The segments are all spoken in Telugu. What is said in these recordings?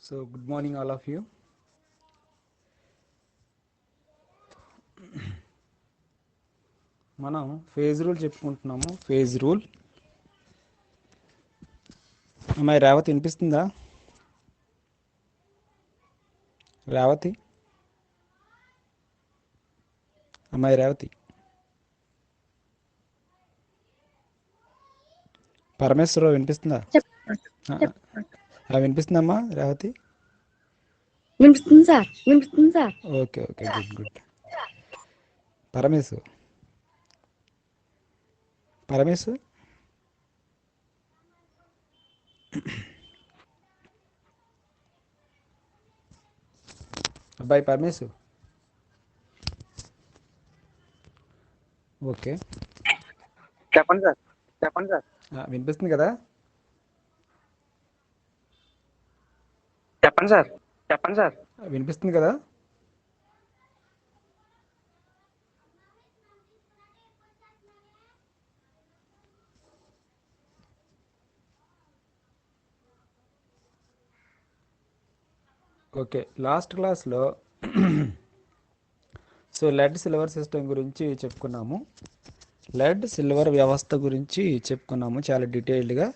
So good morning all of you. మనం ఫేజ్ రూల్ చెప్పుకుంటున్నాము. Phase rule. అమ్మాయి రేవతి వినిపిస్తుందా? రేవతి, అమ్మాయి రేవతి. పరమేశ్వరరావు వినిపిస్తుందా? వినిపిస్తుందమ్మా రేవతి? వినిపిస్తుంది సార్. వినిపిస్తుంది sir. Okay okay, good good. Parameshwar, Parameshwar, అబ్బాయి పరమేశ్వర్. ఓకే, చెప్పండి సార్. చెప్పండి సార్. వినిపిస్తుంది కదా? చెప్పండి సార్. చెప్పండి సార్. వినిపిస్తుంది కదా? ఓకే, లాస్ట్ క్లాస్లో సో లెడ్ సిల్వర్ సిస్టమ్ గురించి చెప్పుకున్నాము. లెడ్ సిల్వర్ వ్యవస్థ గురించి చెప్పుకున్నాము చాలా డీటెయిల్డ్గా.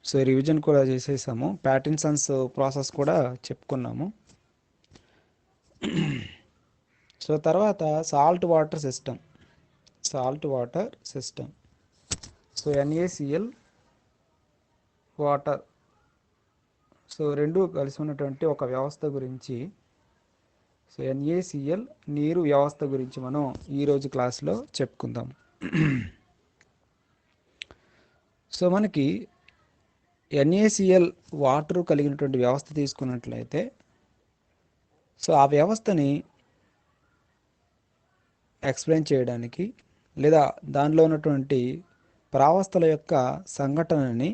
సో రివిజన్ కూడా చేసేసాము. ప్యాటిన్సన్స్ ప్రాసెస్ కూడా చెప్పుకున్నాము. సో తర్వాత salt water system. So NaCl water, so రెండు కలిసి ఉన్నటువంటి ఒక వ్యవస్థ గురించి, సో NaCl నీరు వ్యవస్థ గురించి మనం ఈరోజు క్లాస్లో చెప్పుకుందాం. సో మనకి NaCl వాటర్ కలిగినటువంటి వ్యవస్థ తీసుకున్నట్లయితే, సో ఆ వ్యవస్థని ఎక్స్ప్లెయిన్ చేయడానికి లేదా దానిలో ఉన్నటువంటి ప్రావస్థల యొక్క సంఘటనని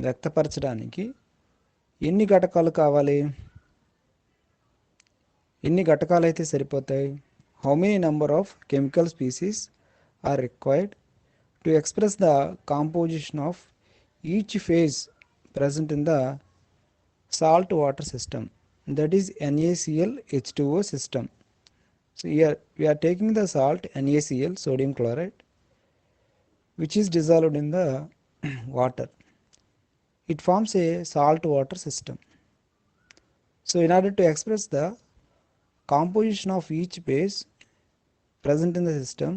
వ్యక్తపరచడానికి ఎన్ని ఘటకాలు కావాలి? ఎన్ని ఘటకాలు అయితే సరిపోతాయి? How many number of chemical species are required to express the composition of each phase present in the salt water system, that is NaCl H2O system. So here we are taking the salt NaCl, sodium chloride, which is dissolved in the water. It forms a salt water system. So in order to express the composition of each phase present in the system,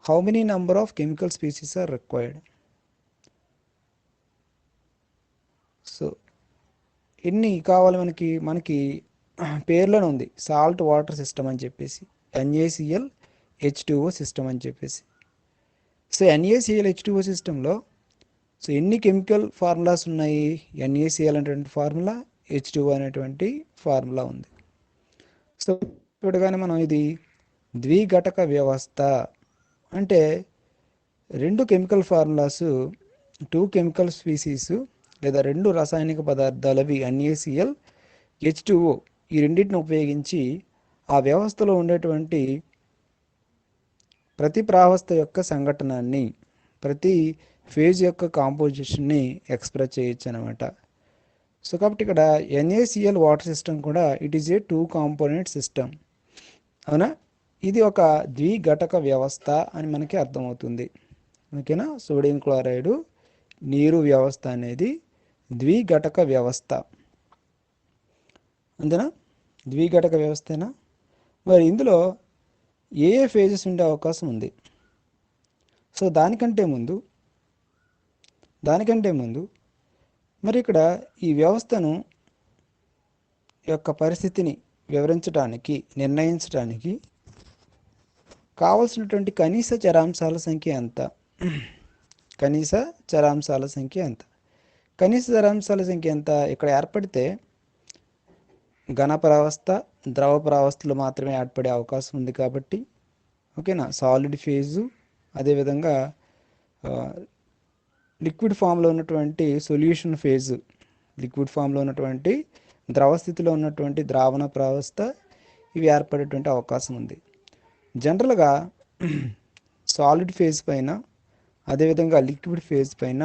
how many number of chemical species are required? So ఎన్ని కావాలి మనకి పేర్లోనే ఉంది సాల్ట్ వాటర్ సిస్టమ్ అని చెప్పేసి, NaCl H2O సిస్టమ్ అని చెప్పేసి. సో NaCl H2O సిస్టంలో సో ఎన్ని కెమికల్ ఫార్ములాస్ ఉన్నాయి? NaCl అనేటువంటి ఫార్ములా, H2O అనేటువంటి ఫార్ములా ఉంది. సో చూడగానే మనం ఇది ద్విఘటక వ్యవస్థ అంటే రెండు కెమికల్ ఫార్ములాసు, టూ కెమికల్ స్పీసీసు లేదా రెండు రాసాయనిక పదార్థాలవి NaCl H2O ఈ రెండింటిని ఉపయోగించి ఆ వ్యవస్థలో ఉండేటువంటి ప్రతి ప్రావస్థ యొక్క సంఘటనాన్ని, ప్రతి ఫేజ్ యొక్క కాంపోజిషన్ని ఎక్స్ప్రెస్ చేయొచ్చు అనమాట. సో కాబట్టి ఇక్కడ NaCl వాటర్ సిస్టమ్ కూడా it is a two component system. అవునా? ఇది ఒక ద్విఘటక వ్యవస్థ అని మనకి అర్థమవుతుంది. ఓకేనా? సోడియం క్లోరైడ్ నీరు వ్యవస్థ అనేది ద్విఘటక వ్యవస్థ. అంతేనా? ద్విఘటక వ్యవస్థేనా? మరి ఇందులో ఏ ఫేజెస్ ఉండే అవకాశం ఉంది? సో దానికంటే ముందు మరి ఇక్కడ ఈ వ్యవస్థను యొక్క పరిస్థితిని వివరించడానికి, నిర్ణయించడానికి కావలసినటువంటి కనీస చరాంశాల సంఖ్య ఎంత? కనీస చరాంశాల సంఖ్య ఎంత? ఇక్కడ ఏర్పడితే ఘన ప్రావస్థ, ద్రవ ప్రావస్థలు మాత్రమే ఏర్పడే అవకాశం ఉంది కాబట్టి, ఓకేనా, సాలిడ్ ఫేజు, అదేవిధంగా లిక్విడ్ ఫామ్లో ఉన్నటువంటి సొల్యూషన్ ఫేజు, లిక్విడ్ ఫామ్లో ఉన్నటువంటి ద్రవ స్థితిలో ఉన్నటువంటి ద్రావణ ప్రావస్థ, ఇవి ఏర్పడేటువంటి అవకాశం ఉంది. జనరల్గా సాలిడ్ ఫేజ్ పైన, అదేవిధంగా లిక్విడ్ ఫేజ్ పైన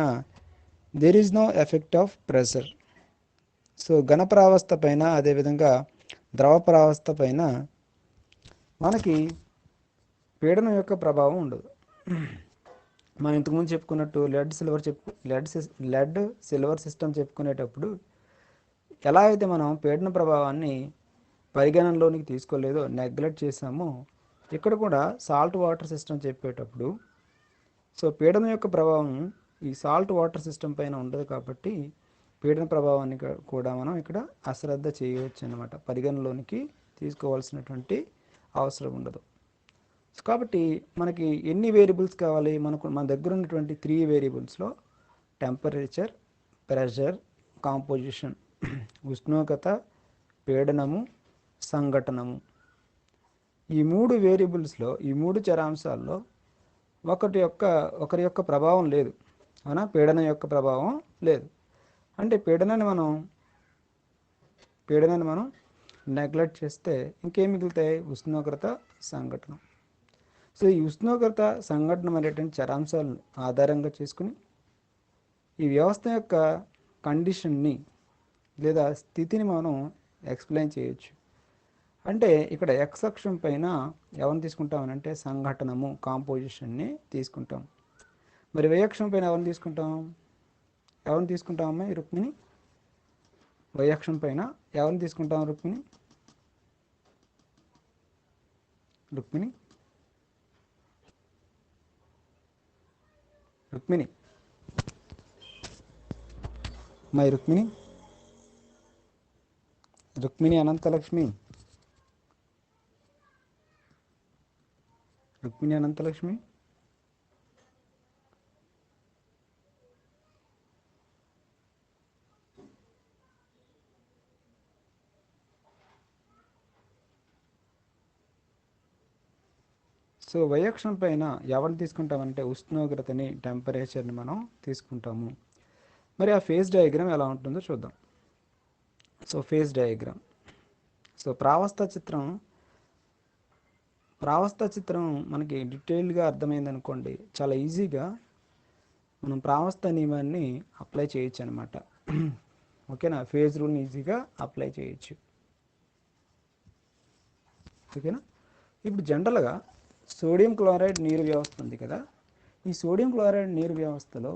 there is no effect of pressure. So ఘన ప్రావస్థ పైన అదేవిధంగా ద్రవ ప్రావస్థ పైన మనకి పీడనం యొక్క ప్రభావం ఉండదు. మనం ఇంతకుముందు చెప్పుకున్నట్టు లెడ్ సిల్వర్ సిస్టమ్ చెప్పుకునేటప్పుడు ఎలా అయితే మనం పీడన ప్రభావాన్ని పరిగణనలోనికి తీసుకోలేదో, నెగ్లెక్ట్ చేసామో, ఇక్కడ కూడా సాల్ట్ వాటర్ సిస్టమ్ చెప్పేటప్పుడు సో పీడనం యొక్క ప్రభావం ఈ సాల్ట్ వాటర్ సిస్టమ్ పైన ఉండదు కాబట్టి పీడన ప్రభావాన్ని కూడా మనం ఇక్కడ అశ్రద్ధ చేయవచ్చు అన్నమాట, పరిగణలోనికి తీసుకోవాల్సినటువంటి అవసరం ఉండదు. కాబట్టి మనకి ఎన్ని వేరియబుల్స్ కావాలి? మన దగ్గర ఉన్నటువంటి 3 వేరియబుల్స్లో టెంపరేచర్, ప్రెషర్, కాంపోజిషన్, ఉష్ణోగ్రత, పీడనము, సంఘటనము, ఈ 3 వేరియబుల్స్లో, ఈ 3 చరాంశాల్లో ఒకరి యొక్క ప్రభావం లేదు, అవునా? పీడనం యొక్క ప్రభావం లేదు. అంటే పీడనాన్ని మనం నెగ్లెక్ట్ చేస్తే ఇంకేం మిగులుతాయి? ఉష్ణోగ్రత, సంఘటన. సో ఈ ఉష్ణోగ్రత, సంఘటన అనేటువంటి చరాంశాలను ఆధారంగా చేసుకుని ఈ వ్యవస్థ యొక్క కండిషన్ని లేదా స్థితిని మనం ఎక్స్ప్లెయిన్ చేయొచ్చు. అంటే ఇక్కడ ఎక్స్ అక్షం పైన ఎవరిని తీసుకుంటామనంటే సంఘటనము, కాంపోజిషన్ని తీసుకుంటాం. మరి వై అక్షం పైన ఎవరిని తీసుకుంటామమ్మా ఈ రుక్మిణి? వై అక్షం పైన ఎవరిని తీసుకుంటాం Rukmini? Rukmini my Rukmini Anantalakshmi, so Y అక్షం పైన ఎవరిని తీసుకుంటామంటే ఉష్ణోగ్రతని, టెంపరేచర్ని మనం తీసుకుంటాము. మరి ఆ ఫేజ్ డయాగ్రామ్ ఎలా ఉంటుందో చూద్దాం. సో ఫేజ్ డయాగ్రామ్, సో ప్రావస్థ చిత్రం మనకి డీటెయిల్గా అర్థమైందనుకోండి, చాలా ఈజీగా మనం ప్రావస్థ నియమాన్ని అప్లై చేయొచ్చు అనమాట. ఓకేనా? ఫేజ్ రూల్ని ఈజీగా అప్లై చేయొచ్చు. ఓకేనా? ఇప్పుడు జనరల్గా సోడియం క్లోరైడ్ నీరు వ్యవస్థ ఉంది కదా, ఈ సోడియం క్లోరైడ్ నీరు వ్యవస్థలో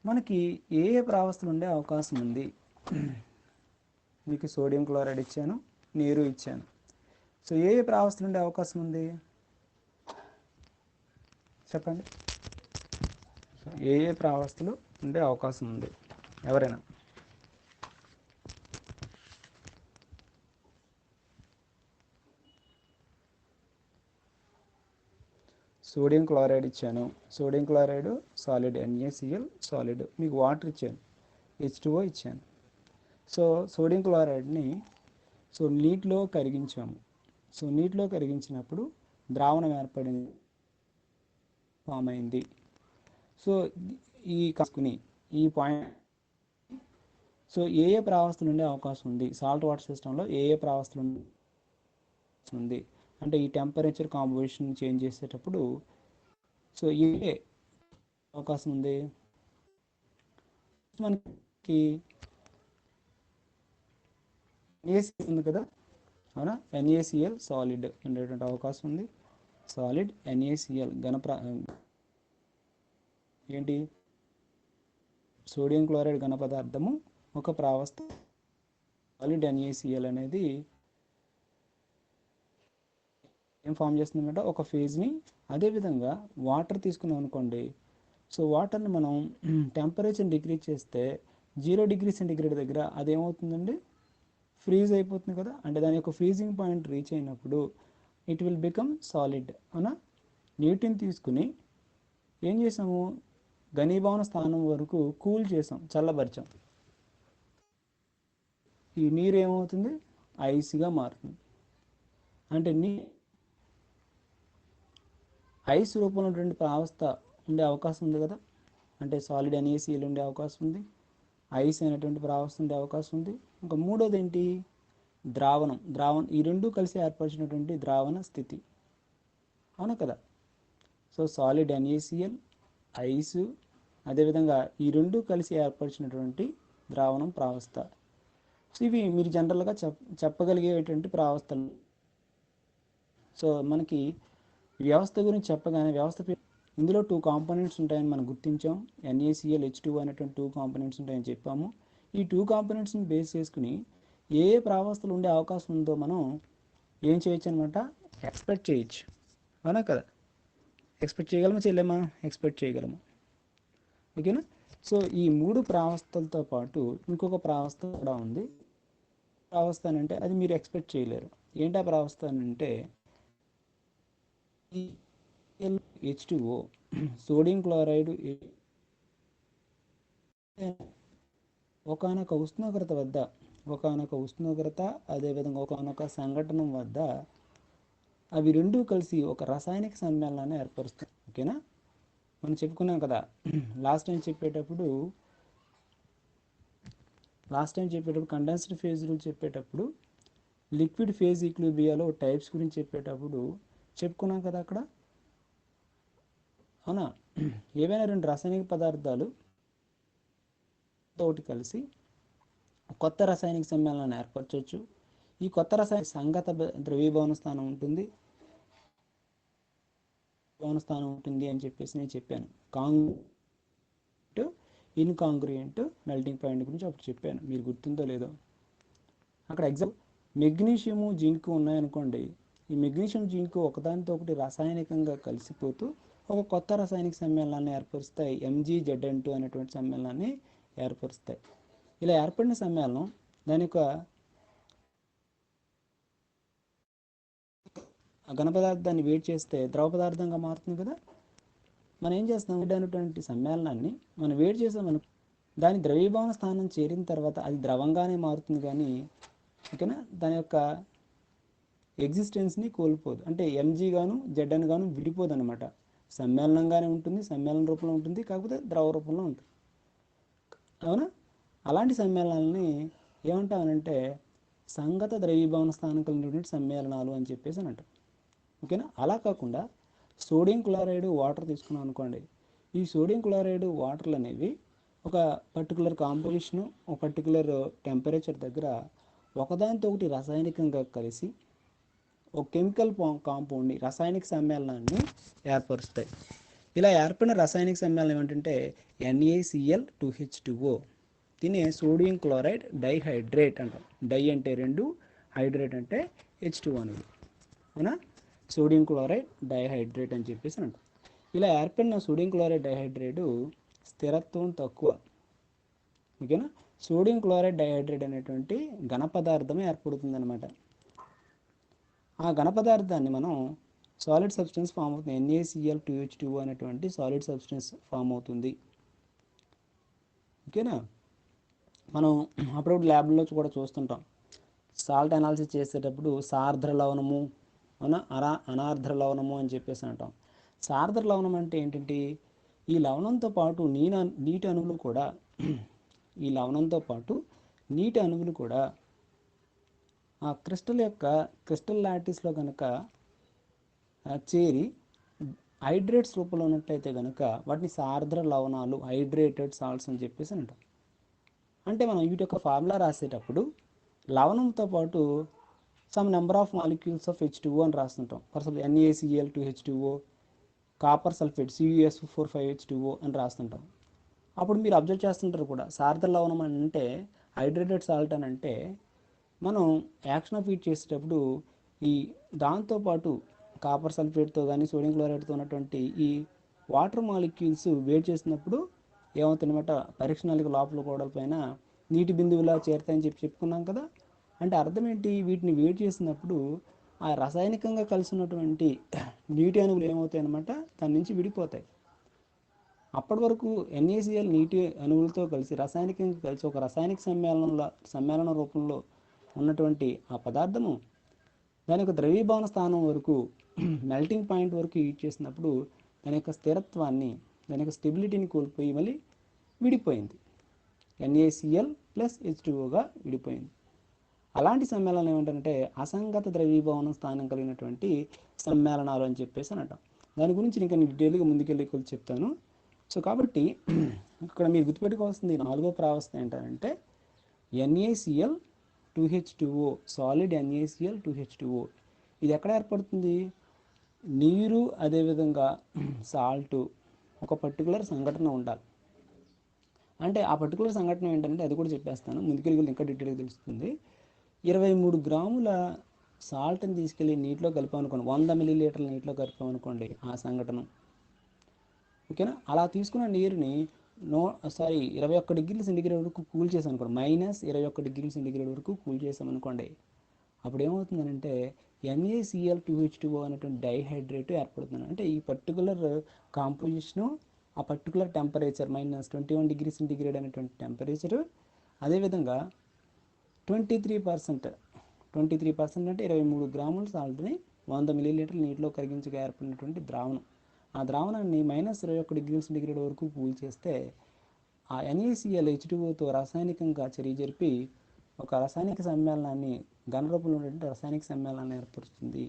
మనకి ఏ ప్రావస్థలు ఉండే అవకాశం ఉంది? మీకు సోడియం క్లోరైడ్ ఇచ్చాను, నీరు ఇచ్చాను. సో ఏ ప్రావస్థలు ఉండే అవకాశం ఉంది చెప్పండి? ఏ ప్రావస్థలు ఉండే అవకాశం ఉంది ఎవరైనా? సోడియం క్లోరైడ్ ఇచ్చాను, sodium chloride solid NaCl solid, మీకు వాటర్ ఇచ్చాను H2O ఇచ్చాను. సో సోడియం క్లోరైడ్ని నీటిలో కరిగించాము. సో నీటిలో కరిగించినప్పుడు ద్రావణం ఏర్పడింది, ఫామ్ అయింది. సో ఈ కాసుకుని ఈ పాయింట్ సో ఏ ప్రావస్థలు ఉండే అవకాశం ఉంది? సాల్ట్ వాటర్ సిస్టంలో ఏ ప్రావస్థలు ఉంది అంటే ఈ టెంపరేచర్ కాంపోజిషన్ చేంజ్ చేసేటప్పుడు సో ఏ అవకాశం ఉంది? మనకి NaCl ఉంది కదా, అవునా? NaCl సాలిడ్ ఉండేటువంటి అవకాశం ఉంది. సాలిడ్ NaCl ఏంటి? సోడియం క్లోరైడ్ ఘన పదార్థము ఒక ప్రావస్థ, సాలిడ్ NaCl అనేది ఏం ఫామ్ చేస్తుందంటే ఒక ఫేజ్ని. అదేవిధంగా వాటర్ తీసుకున్నాం అనుకోండి, సో వాటర్ని మనం టెంపరేచర్ డిక్రీజ్ చేస్తే 0 డిగ్రీ సెంటిగ్రేడ్ దగ్గర అదేమవుతుందండి? ఫ్రీజ్ అయిపోతుంది కదా. అంటే దాని యొక్క ఫ్రీజింగ్ పాయింట్ రీచ్ అయినప్పుడు ఇట్ విల్ బికమ్ సాలిడ్, అవునా? నీటిని తీసుకుని ఏం చేసాము? ఘనీభవన స్థానం వరకు కూల్ చేసాం, చల్లబరిచాం. ఈ నీరు ఏమవుతుంది? ఐస్గా మారుతుంది. అంటే ఐస్ రూపంలో ఉన్నటువంటి ప్రావస్థ ఉండే అవకాశం ఉంది కదా, అంటే సాలిడ్ NaCl ఉండే అవకాశం ఉంది, ఐస్ అనేటువంటి ప్రావస్థ ఉండే అవకాశం ఉంది. ఇంకా మూడోది ఏంటి? ద్రావణం. ఈ రెండు కలిసి ఏర్పరిచినటువంటి ద్రావణ స్థితి, అవునా కదా? సో సాలిడ్ NaCl, ఐస్, అదేవిధంగా ఈ రెండు కలిసి ఏర్పరిచినటువంటి ద్రావణం ప్రావస్థ. సో ఇవి మీరు జనరల్గా చెప్పగలిగేటువంటి ప్రావస్థలు. సో మనకి వ్యవస్థ గురించి చెప్పగానే ఇందులో 2 కాంపోనెంట్స్ ఉంటాయని మనం గుర్తించాం. NaCl H2 అనేటువంటి 2 కాంపోనెంట్స్ ఉంటాయని చెప్పాము. ఈ 2 కాంపోనెంట్స్ని బేస్ చేసుకుని ఏ ప్రావస్థలు ఉండే అవకాశం ఉందో మనం ఏం చేయొచ్చు అనమాట, ఎక్స్పెక్ట్ చేయొచ్చు. అవునా కదా? ఎక్స్పెక్ట్ చేయగలమా చేయలేమా? ఎక్స్పెక్ట్ చేయగలము. ఓకేనా? సో ఈ 3 ప్రావస్థలతో పాటు ఇంకొక ప్రావస్థ కూడా ఉంది. ప్రావస్థ అని అంటే అది మీరు ఎక్స్పెక్ట్ చేయలేరు. ఏంటి ఆ ప్రావస్థ అని అంటే ఈ H2O సోడియం క్లోరైడ్ ఒకానొక ఉష్ణోగ్రత అదేవిధంగా ఒకానొక సంఘటన వద్ద అవి రెండూ కలిసి ఒక రసాయనిక సమ్మేళనాన్ని ఏర్పరుస్తాయి. ఓకేనా? మనం చెప్పుకున్నాం కదా లాస్ట్ టైం చెప్పేటప్పుడు కండెన్స్డ్ ఫేజ్ రూల్ చెప్పేటప్పుడు లిక్విడ్ ఫేజ్ ఈక్విలిబ్రియాలో టైప్స్ గురించి చెప్పేటప్పుడు చెప్పుకున్నాం కదా అక్కడ. అవునా? ఏవైనా 2 రాసాయనిక పదార్థాలు ఒకటి కలిసి కొత్త రాసాయనిక సమ్మేళనాన్ని ఏర్పరచవచ్చు. ఈ కొత్త రసాయనిక సంగత ద్రవీభవన స్థానం ఉంటుంది అని చెప్పేసి నేను చెప్పాను. ఇన్కాంగ్రుయెంట్ మెల్టింగ్ పాయింట్ గురించి అప్పుడు చెప్పాను. మీరు గుర్తుందో లేదో. అక్కడ మెగ్నీషియము జింక్ ఉన్నాయనుకోండి. ఈ మెగ్నీషియం జింక్ ఒకదానితో ఒకటి రాసాయనికంగా కలిసిపోతూ ఒక కొత్త రాసాయనిక సమ్మేళనాన్ని ఏర్పరుస్తాయి. MgZn2 అనేటువంటి సమ్మేళనాన్ని ఏర్పరుస్తాయి. ఇలా ఏర్పడిన సమ్మేళనం దాని యొక్క ఘన పదార్థాన్ని వేడి చేస్తే ద్రవ పదార్థంగా మారుతుంది కదా. మనం ఏం చేస్తాం, అనేటువంటి సమ్మేళనాన్ని మనం వేడి చేసాం, దాని ద్రవీభవన స్థానం చేరిన తర్వాత అది ద్రవంగానే మారుతుంది కానీ ఓకేనా దాని యొక్క ఎగ్జిస్టెన్స్ని కోల్పోదు. అంటే Mg గాను Zn గాను విడిపోదు అనమాట. సమ్మేళనంగానే ఉంటుంది, సమ్మేళన రూపంలో ఉంటుంది, కాకపోతే ద్రవ రూపంలో ఉంటుంది. అవునా? అలాంటి సమ్మేళనాలని ఏమంటామనంటే సంగత ద్రవీభవన స్థానం కలిగినటువంటి సమ్మేళనాలు అని చెప్పేసి అని అంటాం. ఓకేనా? అలా కాకుండా సోడియం క్లోరైడ్ వాటర్ తీసుకున్నాం అనుకోండి. ఈ సోడియం క్లోరైడ్ వాటర్లు అనేవి ఒక పర్టికులర్ కాంపోజిషను ఒక పర్టికులర్ టెంపరేచర్ దగ్గర ఒకదానితో ఒకటి రసాయనికంగా కలిసి ఒక కెమికల్ కాంపౌండ్ని రసాయనిక సమ్మేళనాన్ని ఏర్పరుస్తాయి. ఇలా ఏర్పడిన రసాయనిక సమ్మేళనం ఏమిటంటే NaCl2H2O. దీన్ని సోడియం క్లోరైడ్ డైహైడ్రేట్ అంటాం. డై అంటే 2, హైడ్రేట్ అంటే H2 అనేది. అవునా? సోడియం క్లోరైడ్ డైహైడ్రేట్ అని చెప్పేసి అంటాం. ఇలా ఏర్పడిన సోడియం క్లోరైడ్ డైహైడ్రేట్ స్థిరత్వం తక్కువ. ఓకేనా? సోడియం క్లోరైడ్ డైహైడ్రేట్ అనేటువంటి ఘన పదార్థం ఏర్పడుతుంది అనమాట. ఆ ఘన పదార్థాన్ని మనం సాలిడ్ సబ్స్టెన్స్ ఫామ్ అవుతుంది. NaCl2H2O అనేటువంటి సాలిడ్ సబ్స్టెన్స్ ఫామ్ అవుతుంది. ఓకేనా? మనం అప్పుడప్పుడు ల్యాబ్లో కూడా చూస్తుంటాం. సాల్ట్ అనాలిసిస్ చేసేటప్పుడు సార్ద్ర లవణము అనార్ద్ర లవణము అని చెప్పేసి అంటాం. సార్ద్ర లవణం అంటే ఏంటంటే ఈ లవణంతో పాటు నీటి అణువులు కూడా ఆ క్రిస్టల్ లాటిస్లో కనుక చేరి హైడ్రేట్స్ రూపంలో ఉన్నట్లయితే కనుక వాటిని సార్ద్ర లవణాలు హైడ్రేటెడ్ సాల్ట్స్ అని చెప్పేసి అంటాం. అంటే మనం వీటి యొక్క ఫార్ములా రాసేటప్పుడు లవణంతో పాటు some number of molecules of H2O అని రాస్తుంటాం. For example NaCl2H2O, copper sulphate CuSO4 5H2O అని రాస్తుంటాం. అప్పుడు మీరు అబ్జర్వ్ చేస్తుంటారు కూడా సార్ద్ర లవణం అంటే హైడ్రేటెడ్ సాల్ట్ అని అంటే మనం యాక్షన్ ఆఫ్ హీట్ చేసేటప్పుడు ఈ దాంతోపాటు కాపర్ సల్ఫేట్తో కానీ సోడియం క్లోరైడ్తో ఉన్నటువంటి ఈ వాటర్ మాలిక్యూల్స్ వేడి చేసినప్పుడు ఏమవుతుందన్నమాట, పరీక్షణాలకు లోపల గోడల పైన నీటి బిందువులా చేరుతాయని చెప్పుకున్నాం కదా. అంటే అర్థం ఏంటి, వీటిని వేడి చేసినప్పుడు ఆ రసాయనికంగా కలిసి ఉన్నటువంటి నీటి అణువులు ఏమవుతాయి అన్నమాట, దాని నుంచి విడిపోతాయి. అప్పటి వరకు NaCl నీటి అణువులతో కలిసి రాసాయనికంగా కలిసి ఒక రాసాయనిక సమ్మేళన రూపంలో ఉన్నటువంటి ఆ పదార్థము దాని యొక్క ద్రవీభవన స్థానం వరకు మెల్టింగ్ పాయింట్ వరకు హీట్ చేసినప్పుడు దాని యొక్క స్థిరత్వాన్ని దాని యొక్క స్టెబిలిటీని కోల్పోయి మళ్ళీ విడిపోయింది. NaCl ప్లస్ H2Oగా విడిపోయింది. అలాంటి సమ్మేళనం ఏమిటంటే అసంగత ద్రవీభవన స్థానం కలిగినటువంటి సమ్మేళనాలు అని చెప్పేసి అని అంటాం. దాని గురించి ఇంకా డీటెయిల్గా ముందుకెళ్ళి చెప్తాను. సో కాబట్టి ఇక్కడ మీరు గుర్తుపెట్టుకోవాల్సింది 4వ ప్రావస్థ ఏంటంటే NaCl 2H2O, solid NaCl 2H2O. ఇది ఎక్కడ ఏర్పడుతుంది? నీరు అదేవిధంగా సాల్ట్ ఒక పర్టికులర్ సంఘటన ఉండాలి. అంటే ఆ పర్టికులర్ సంఘటన ఏంటంటే అది కూడా చెప్పేస్తాను, ముందుకెళ్ళి ఇంకా డీటెయిల్గా తెలుస్తుంది. 23 గ్రాముల సాల్ట్ని తీసుకెళ్ళి నీటిలో కలిపామనుకోండి, 100 మిల్లీలీటర్ల నీటిలో కలిపామనుకోండి ఆ సంఘటన, ఓకేనా. అలా తీసుకున్న నీరుని 21 డిగ్రీల సెంటిగ్రేడ్ వరకు కూల్ చేసాం అనుకోండి, -21 డిగ్రీల సెంటిగ్రేడ్ వరకు కూల్ చేసామనుకోండి, అప్పుడు ఏమవుతుందంటే NaCl2H2O అనేటువంటి డైహైడ్రేట్ ఏర్పడుతుంది. అంటే ఈ పర్టికులర్ కాంపోజిషను ఆ పర్టికులర్ టెంపరేచర్ -21 డిగ్రీ సెంటిగ్రేడ్ అనేటువంటి టెంపరేచరు, అదేవిధంగా 23% అంటే 23 గ్రాముల సాల్ట్ని 100 మిల్లీలీటర్ల నీటిలో కరిగించగా ఏర్పడినటువంటి ద్రావణం. ఆ ద్రావణాన్ని -21 డిగ్రీ సెంటిగ్రేడ్ వరకు కూల్ చేస్తే ఆ NaClH2Oతో రాసాయనికంగా చర్య జరిపి ఒక రసాయనిక సమ్మేళనాన్ని, ఘన రూపంలో ఉన్నటువంటి రసాయనిక సమ్మేళనాన్ని ఏర్పరుస్తుంది.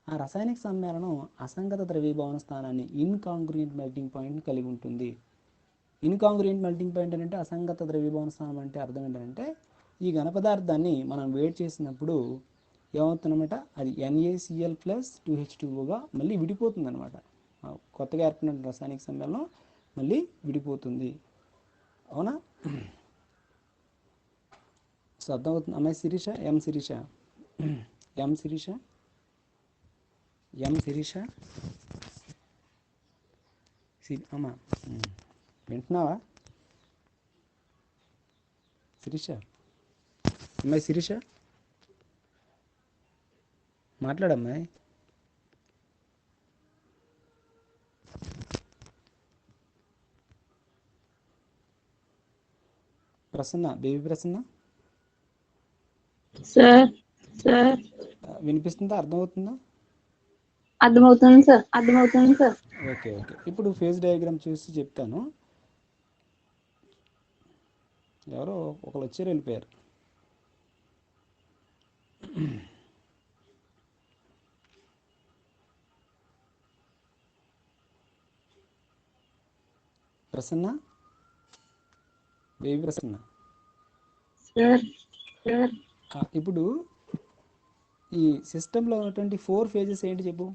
ఆ రసాయనిక సమ్మేళనం అసంగత ద్రవీభవన స్థానాన్ని, ఇన్కాంగ్రుయెంట్ మెల్టింగ్ పాయింట్ని కలిగి ఉంటుంది. ఇన్కాంగ్రుయెంట్ మెల్టింగ్ పాయింట్ అంటే అసంగత ద్రవీభవన స్థానం అంటే అర్థం ఏంటంటే ఈ ఘన పదార్థాన్ని మనం వేడి చేసినప్పుడు ఏమవుతుందన్నమాట, అది NaCl + 2H2Oగా మళ్ళీ విడిపోతుంది అనమాట. కొత్తగా ఏర్పడిన రసాయనిక సమ్మేళనం మళ్ళీ విడిపోతుంది. అవునా? సో అర్థమవుతుంది. అమ్మాయి శిరీష, ఎం శిరీష అమ్మా వింటున్నావా శిరీష? అమ్మాయి శిరీష మాట్లాడమ్మాయి. ప్రసన్న, బేబీ ప్రసన్న సార్ వినిపిస్తుందా? అర్థమవుతుందా? అర్థమవుతుంది సార్. ఓకే. ఇప్పుడు ఫేజ్ డయాగ్రామ్ చూసి చెప్తాను. ఎవరో ఒకరు వచ్చారు, వెళ్ళిపోయారు. ప్రసన్న, బేబీ ప్రసన్న. సార్ ఇప్పుడు ఈ సిస్టంలో ఉన్నటువంటి 4 ఫేజెస్ ఏంటి చెప్పు?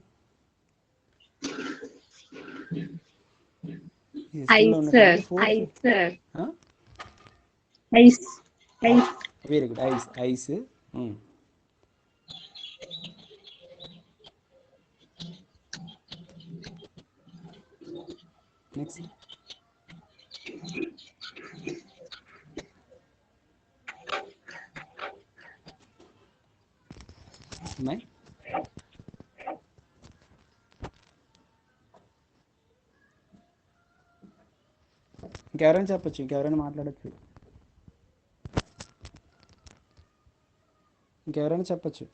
Very good. ఐస్. నెక్స్ట్ అమ్మాయి ఇంకెవరైనా చెప్పచ్చు, ఇంకెవరైనా మాట్లాడచ్చు, ఇంకెవరైనా చెప్పచ్చు.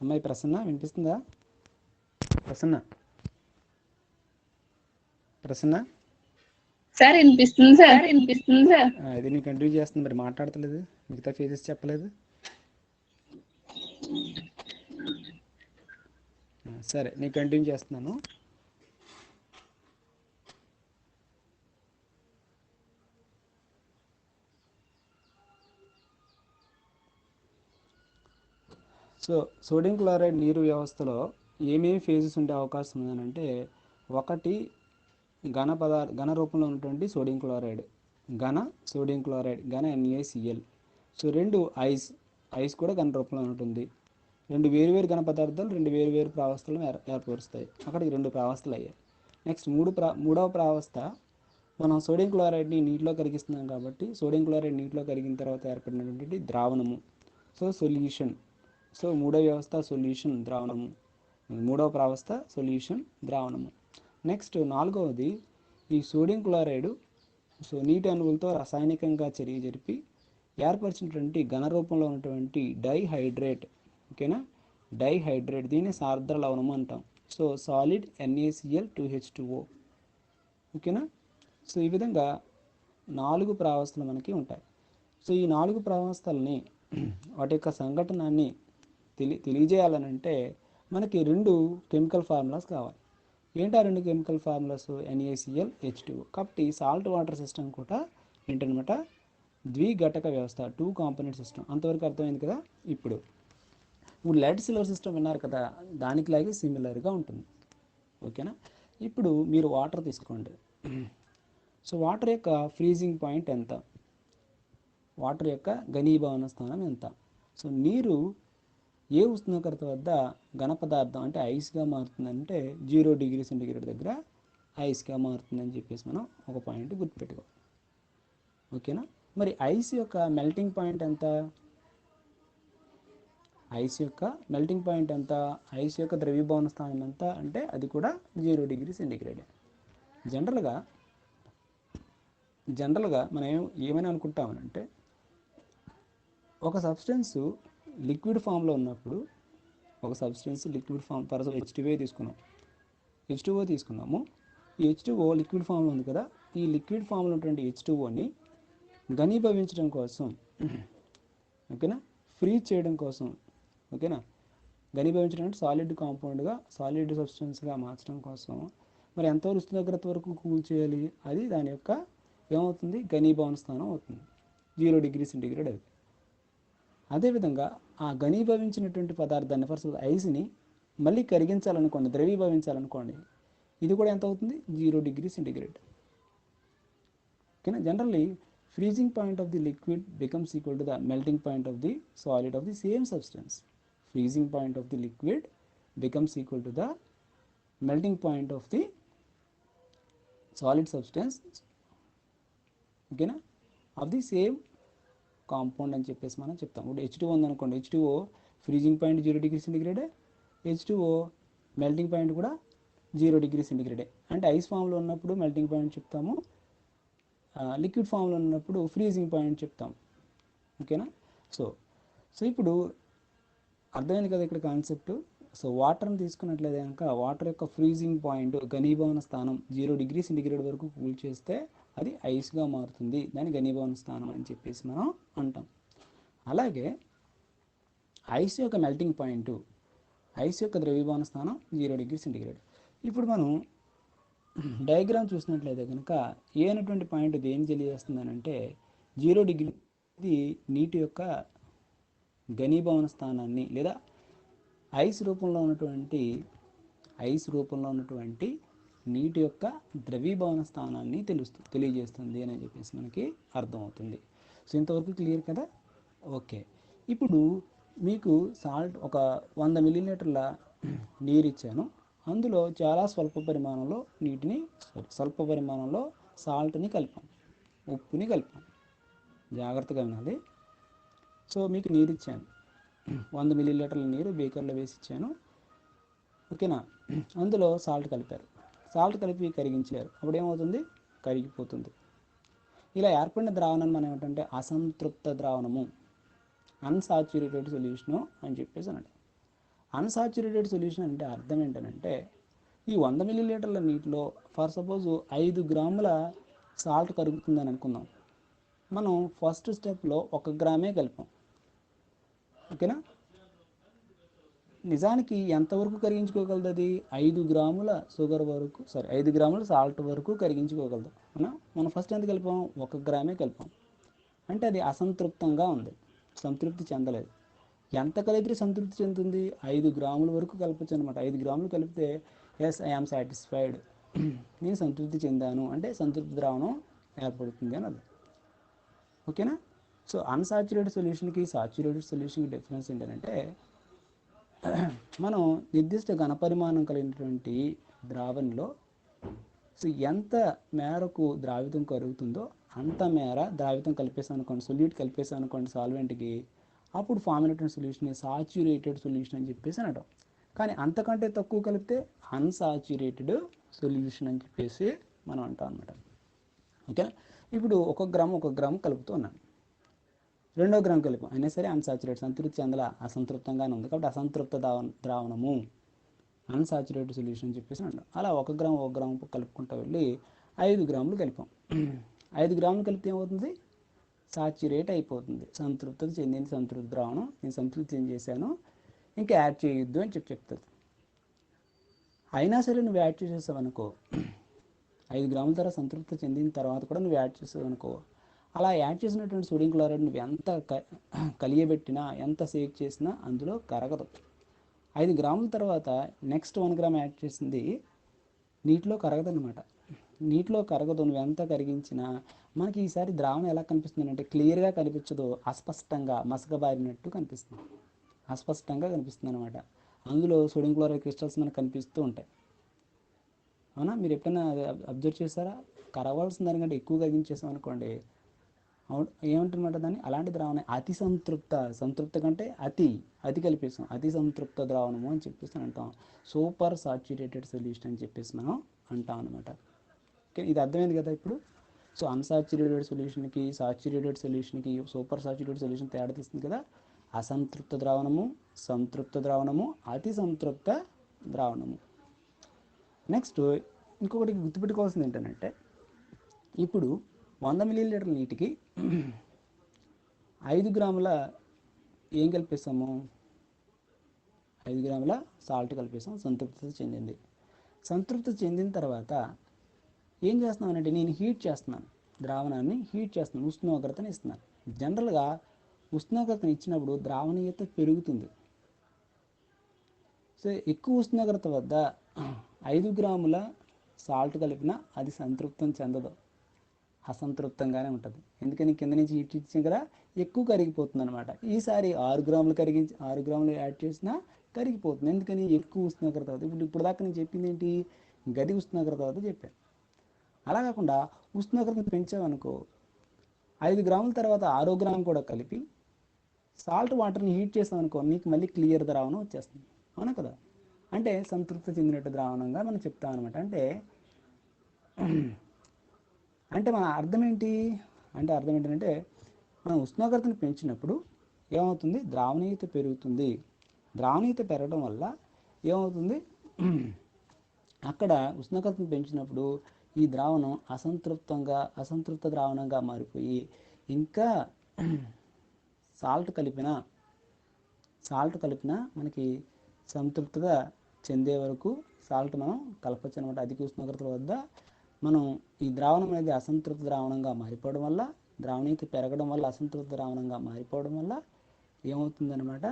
అమ్మాయి ప్రసన్న వినిపిస్తుందా? ప్రసన్న సార్ వినిపిస్తుంది సార్. ఇది నేను కంటిన్యూ చేస్తుంది, మరి మాట్లాడతలేదు, మిగతా ఫేజెస్ చెప్పలేదు. సరే నేను కంటిన్యూ చేస్తున్నాను. సో సోడియం క్లోరైడ్ నీరు వ్యవస్థలో ఏమేమి ఫేజెస్ ఉండే అవకాశం ఉందనంటే, ఒకటి ఘన రూపంలో ఉన్నటువంటి సోడియం క్లోరైడ్, ఘన NaCl. సో 2 ఐస్ కూడా ఘన రూపంలో ఉంటుంది. 2 వేరువేరు ఘన పదార్థాలు 2 వేరువేరు ప్రావస్థలను ఏర్పరుస్తాయి. అక్కడికి 2 ప్రావస్థలు అయ్యాయి. నెక్స్ట్ మూడవ ప్రావస్థ, మనం సోడియం క్లోరైడ్ని నీటిలో కరిగిస్తున్నాం కాబట్టి సోడియం క్లోరైడ్ నీటిలో కరిగిన తర్వాత ఏర్పడినటువంటి ద్రావణము, సో సొల్యూషన్. సో మూడవ వ్యవస్థ సొల్యూషన్ ద్రావణము, మూడవ ప్రావస్థ సొల్యూషన్ ద్రావణము. నెక్స్ట్ 4వది, ఈ సోడియం క్లోరైడ్ సో నీటి అణువులతో రాసాయనికంగా చర్య జరిపి ఏర్పరిచినటువంటి ఘన రూపంలో ఉన్నటువంటి డైహైడ్రేట్, ఓకేనా, డైహైడ్రేట్, దీన్ని సార్ద్ర లవణము అంటాం. సో సాలిడ్ NaCl2H2O, ఓకేనా. సో ఈ విధంగా 4 ప్రావస్థలు మనకి ఉంటాయి. సో ఈ 4 ప్రావస్థలని వాటి యొక్క సంఘటనాన్ని తెలియజేయాలనంటే మనకి 2 కెమికల్ ఫార్ములాస్ కావాలి. ఏంటి ఆ రెండు కెమికల్ ఫార్ములాస్? NaCl H2O. కాబట్టి సాల్ట్ వాటర్ సిస్టమ్ కూడా ఏంటనమాట, ద్విఘటక వ్యవస్థ, 2 కాంపోనెంట్ సిస్టమ్. అంతవరకు అర్థమైంది కదా. ఇప్పుడు లెడ్ సిల్వర్ సిస్టమ్ విన్నారు కదా, దానికి లాగే సిమిలర్గా ఉంటుంది. ఓకేనా. ఇప్పుడు మీరు వాటర్ తీసుకోండి. సో వాటర్ యొక్క ఫ్రీజింగ్ పాయింట్ ఎంత, వాటర్ యొక్క ఘనీభవన స్థానం ఎంత? సో నీరు ఏ ఉష్ణోగ్రత వద్ద ఘన పదార్థం అంటే ఐస్గా మారుతుందంటే 0 డిగ్రీ సెంటీగ్రేడ్ దగ్గర ఐస్గా మారుతుందని చెప్పేసి మనం ఒక పాయింట్ గుర్తుపెట్టుకోవాలి. ఓకేనా. మరి ఐస్ యొక్క మెల్టింగ్ పాయింట్ ఎంత? ఐస్ యొక్క మెల్టింగ్ పాయింట్ ఎంత? ఐస్ యొక్క ద్రవీభవన స్థానం ఎంత అంటే అది కూడా 0 డిగ్రీ సెంటీగ్రేడ్. జనరల్గా మనం ఏమని అనుకుంటామనంటే, ఒక సబ్స్టెన్స్ లిక్విడ్ ఫామ్లో ఉన్నప్పుడు, ఒక substance liquid form, for H2O తీసుకున్నాము. ఈ H2O లిక్విడ్ ఫామ్లో ఉంది కదా, ఈ లిక్విడ్ ఫామ్లో ఉన్నటువంటి H2Oని ఘనీభవించడం కోసం, ఓకేనా, ఫ్రీజ్ చేయడం కోసం, ఓకేనా, ఘనీభవించడం అంటే సాలిడ్ కాంపౌండ్గా, సాలిడ్ సబ్స్టెన్స్గా మార్చడం కోసం మరి ఎంత ఉష్ణోగ్రత వరకు కూల్ చేయాలి? అది దాని యొక్క ఏమవుతుంది, ఘనీభవన స్థానం అవుతుంది, 0 డిగ్రీ సెంటీగ్రేడ్. అది అదేవిధంగా ఆ ఘనీభవించినటువంటి పదార్థాన్ని, ఫర్ ఐస్ని మళ్ళీ కరిగించాలనుకోండి, ద్రవీభవించాలనుకోండి, ఇది కూడా ఎంత అవుతుంది, 0 డిగ్రీ సెంటీగ్రేడ్. ఓకేనా. Generally freezing point of the liquid becomes equal to the melting point of the solid of the same substance. Freezing point of the liquid becomes equal to the melting point of the solid substance, ఓకేనా, ఆఫ్ ది సేమ్ కాంపౌండ్ అని చెప్పేసి మనం చెప్తాం. ఇప్పుడు H2O ఉందనుకోండి, H2O ఫ్రీజింగ్ పాయింట్ 0 డిగ్రీ సెంటీగ్రేడే, H2O మెల్టింగ్ పాయింట్ కూడా 0 డిగ్రీ సెంటీగ్రేడే. అంటే ఐస్ ఫామ్లో ఉన్నప్పుడు మెల్టింగ్ పాయింట్ చెప్తాము, లిక్విడ్ ఫామ్లో ఉన్నప్పుడు ఫ్రీజింగ్ పాయింట్ చెప్తాం. ఓకేనా. సో ఇప్పుడు అర్థమైంది కదా ఇక్కడ కాన్సెప్ట్. సో వాటర్ని తీసుకున్నట్లయితే కనుక వాటర్ యొక్క ఫ్రీజింగ్ పాయింట్, ఘనీభవన స్థానం 0 డిగ్రీ సెంటీగ్రేడ్ వరకు కూల్ చేస్తే అది ఐస్గా మారుతుంది, దాని ఘనీభవన స్థానం అని చెప్పేసి మనం అంటాం. అలాగే ఐస్ యొక్క మెల్టింగ్ పాయింట్, ఐస్ యొక్క ద్రవీభవన స్థానం 0 డిగ్రీ సెంటీగ్రేడ్. ఇప్పుడు మనం డయాగ్రామ్ చూసినట్లయితే కనుక ఏ అనేటువంటి పాయింట్ దేని తెలియజేస్తుంది అంటే 0 డిగ్రీ ఇది నీటి యొక్క ఘనీభవన స్థానాన్ని, లేదా ఐస్ రూపంలో ఉన్నటువంటి నీటి యొక్క ద్రవీభవన స్థానాన్ని తెలియజేస్తుంది అని చెప్పేసి మనకి అర్థమవుతుంది. సో ఇంతవరకు క్లియర్ కదా. ఓకే. ఇప్పుడు మీకు సాల్ట్ ఒక 100 మిల్లీలీటర్ల నీరు ఇచ్చాను, అందులో చాలా స్వల్ప పరిమాణంలో సాల్ట్ని కలిపాం, ఉప్పుని కలిపాం. జాగ్రత్తగా వినాలి. సో మీకు నీరు ఇచ్చాను, 100 మిల్లీలీటర్ల నీరు బేకర్లో వేసి ఇచ్చాను, ఓకేనా. అందులో సాల్ట్ కలిపారు, సాల్ట్ కలిపి కరిగించారు, అప్పుడు ఏమవుతుంది, కరిగిపోతుంది. ఇలా ఏర్పడిన ద్రావణాన్ని మనం ఏమిటంటే అసంతృప్త ద్రావణము, అన్సాచురేటెడ్ సొల్యూషను అని చెప్పేసి అన్నాడు. అన్సాచురేటెడ్ సొల్యూషన్ అంటే అర్థం ఏంటంటే, ఈ 100 మిల్లీలీటర్ల నీటిలో ఫర్ సపోజ్ 5 గ్రాముల సాల్ట్ కరుగుతుందని అనుకుందాం. మనం ఫస్ట్ స్టెప్లో 1 గ్రామే కలిపాం, ఓకేనా. నిజానికి ఎంతవరకు కరిగించుకోగలదు అది? 5 గ్రాముల వరకు 5 గ్రాముల సాల్ట్ వరకు కరిగించుకోగలదు. మనం ఫస్ట్ ఎంత కలిపాం? 1 గ్రామే కలిపాం. అంటే అది అసంతృప్తంగా ఉంది, సంతృప్తి చెందలేదు. ఎంత కలిపితే సంతృప్తి చెందుతుంది? 5 గ్రాముల వరకు కలపచ్చు అనమాట. 5 గ్రాములు కలిపితే ఎస్ ఐ ఆమ్ సాటిస్ఫైడ్, నేను సంతృప్తి చెందాను అంటే సంతృప్తి ద్రావణం ఏర్పడుతుంది అని అర్థం. ఓకేనా. సో అన్సాచురేటెడ్ సొల్యూషన్కి సాచురేటెడ్ సొల్యూషన్కి డిఫరెన్స్ ఏంటంటే, మనం నిర్దిష్ట ఘనపరిమాణం కలిగినటువంటి ద్రావణంలో సో ఎంత మేరకు ద్రావితం కరుగుతుందో అంత మేర ద్రావితం కలిపేసాను అనుకోండి, సొల్యూట్ కలిపేసాను అనుకోండి సాల్వెంట్కి, అప్పుడు ఫామ్ అయినటువంటి సొల్యూషన్ సాచురేటెడ్ సొల్యూషన్ అని చెప్పేసి అనడం. కానీ అంతకంటే తక్కువ కలిపితే అన్సాచురేటెడ్ సొల్యూషన్ అని చెప్పేసి మనం అంటాం అనమాట. ఓకేనా. ఇప్పుడు 1 గ్రాము కలుపుతూ ఉన్నాను, 2వ గ్రాము కలిపాం, అయినా సరే అన్సాచురేటెడ్, సంతృప్తి చెందల, అసంతృప్తంగానే ఉంది, కాబట్టి అసంతృప్త ద్రావణము, అన్సాచురేటెడ్ సొల్యూషన్ అని చెప్పేసి అంటాం. అలా 1 గ్రాము కలుపుకుంటూ వెళ్ళి 5 గ్రాములు కలిపాం. 5 గ్రాములు కలిపితే ఏమవుతుంది? సాచురేట్ అయిపోతుంది, సంతృప్తి చెందింది, సంతృప్తి ద్రావణం, నేను సంతృప్తి చెందేశాను, ఇంకా యాడ్ చేయొద్దు అని చెప్తుంది. అయినా సరే నువ్వు యాడ్ చేసేసావు అనుకో, 5 గ్రాముల తర్వాత సంతృప్తి చెందిన తర్వాత కూడా నువ్వు యాడ్ చేసావు అనుకో, అలా యాడ్ చేసినటువంటి సోడియం క్లోరైడ్ నువ్వు ఎంత కలియబెట్టినా ఎంత సేక్ చేసినా అందులో కరగదు. 5 గ్రాముల తర్వాత నెక్స్ట్ 1 గ్రామ్ యాడ్ చేసింది నీటిలో కరగదనమాట. నీటిలో కరగదు, నువ్వు ఎంత కరిగించినా. మనకి ఈసారి ద్రావణం ఎలా కనిపిస్తుంది అంటే క్లియర్గా కనిపించదు, అస్పష్టంగా మసకబారినట్టు కనిపిస్తుంది, అస్పష్టంగా కనిపిస్తుంది అనమాట. అందులో సోడియం క్లోరైడ్ క్రిస్టల్స్ మనకు కనిపిస్తూ ఉంటాయి. అవునా, మీరు ఎప్పుడైనా అబ్జర్వ్ చేశారా? కరవాల్సిన దానికంటే ఎక్కువ కరిగించేసాం అనుకోండి, అవును ఏమంటున్నమాట దాన్ని, అలాంటి ద్రావణం అతి సంతృప్త కంటే అతి కలిపేసాం, అతి సంతృప్త ద్రావణము అని చెప్పేసి అంటాం. సూపర్ సాచురేటెడ్ సొల్యూషన్ అని చెప్పేసి మనం అంటాం అనమాట. ఓకే, ఇది అర్థమైంది కదా ఇప్పుడు. సో అన్సాచురేటెడ్ సొల్యూషన్కి సాచురేటెడ్ సొల్యూషన్కి సూపర్ సాచురేటెడ్ సొల్యూషన్ తేడా తీస్తుంది కదా. అసంతృప్త ద్రావణము, సంతృప్త ద్రావణము, అతి సంతృప్త ద్రావణము. నెక్స్ట్ ఇంకొకటి గుర్తుపెట్టుకోవాల్సింది ఏంటంటే, ఇప్పుడు 100 మిల్లీలీటర్ల నీటికి 5 గ్రాముల ఏం కలిపేసాము, 5 గ్రాముల సాల్ట్ కలిపేసాం, సంతృప్తి చెందింది. సంతృప్తి చెందిన తర్వాత ఏం చేస్తున్నానంటే నేను హీట్ చేస్తున్నాను, ద్రావణాన్ని హీట్ చేస్తున్నాను, ఉష్ణోగ్రతని ఇస్తున్నాను. జనరల్గా ఉష్ణోగ్రతను ఇచ్చినప్పుడు ద్రావణీయత పెరుగుతుంది. సో ఎక్కువ ఉష్ణోగ్రత వద్ద 5 గ్రాముల సాల్ట్ కలిపినా అది సంతృప్తం చెందదు, అసంతృప్తంగానే ఉంటుంది. ఎందుకని కింద నుంచి హీట్ ఇచ్చాం కదా, ఎక్కువ కరిగిపోతుంది అనమాట. ఈసారి 6 గ్రాములు యాడ్ చేసినా కరిగిపోతుంది. ఎందుకని ఎక్కువ ఉష్ణోగ్రత వద్ద. ఇప్పుడు దాకా నేను చెప్పింది ఏంటి, గది ఉష్ణోగ్రత వద్ద చెప్పాను. అలా కాకుండా ఉష్ణోగ్రతను పెంచామనుకో, 5 గ్రాముల తర్వాత 6 గ్రాము కూడా కలిపి సాల్ట్ వాటర్ని హీట్ చేసామనుకో, నీకు మళ్ళీ క్లియర్ ద్రావణం వచ్చేస్తుంది. అవునా కదా, అంటే సంతృప్తి చెందినట్టు ద్రావణంగా మనం చెప్తాం అనమాట. అంటే మన అర్థం ఏంటంటే మనం ఉష్ణోగ్రతను పెంచినప్పుడు ఏమవుతుంది, ద్రావణీయత పెరుగుతుంది. ద్రావణీయత పెరగడం వల్ల ఏమవుతుంది, అక్కడ ఉష్ణోగ్రతను పెంచినప్పుడు ఈ ద్రావణం అసంతృప్త ద్రావణంగా మారిపోయి ఇంకా సాల్ట్ కలిపినా మనకి సంతృప్తత చెందే వరకు సాల్ట్ మనం కలపచ్చు అనమాట. అధిక ఉష్ణోగ్రతల వద్ద మనం ఈ ద్రావణం అనేది అసంతృప్త ద్రావణంగా మారిపోవడం వల్ల, ద్రావణీయత పెరగడం వల్ల అసంతృప్త ద్రావణంగా మారిపోవడం వల్ల ఏమవుతుందన్నమాట,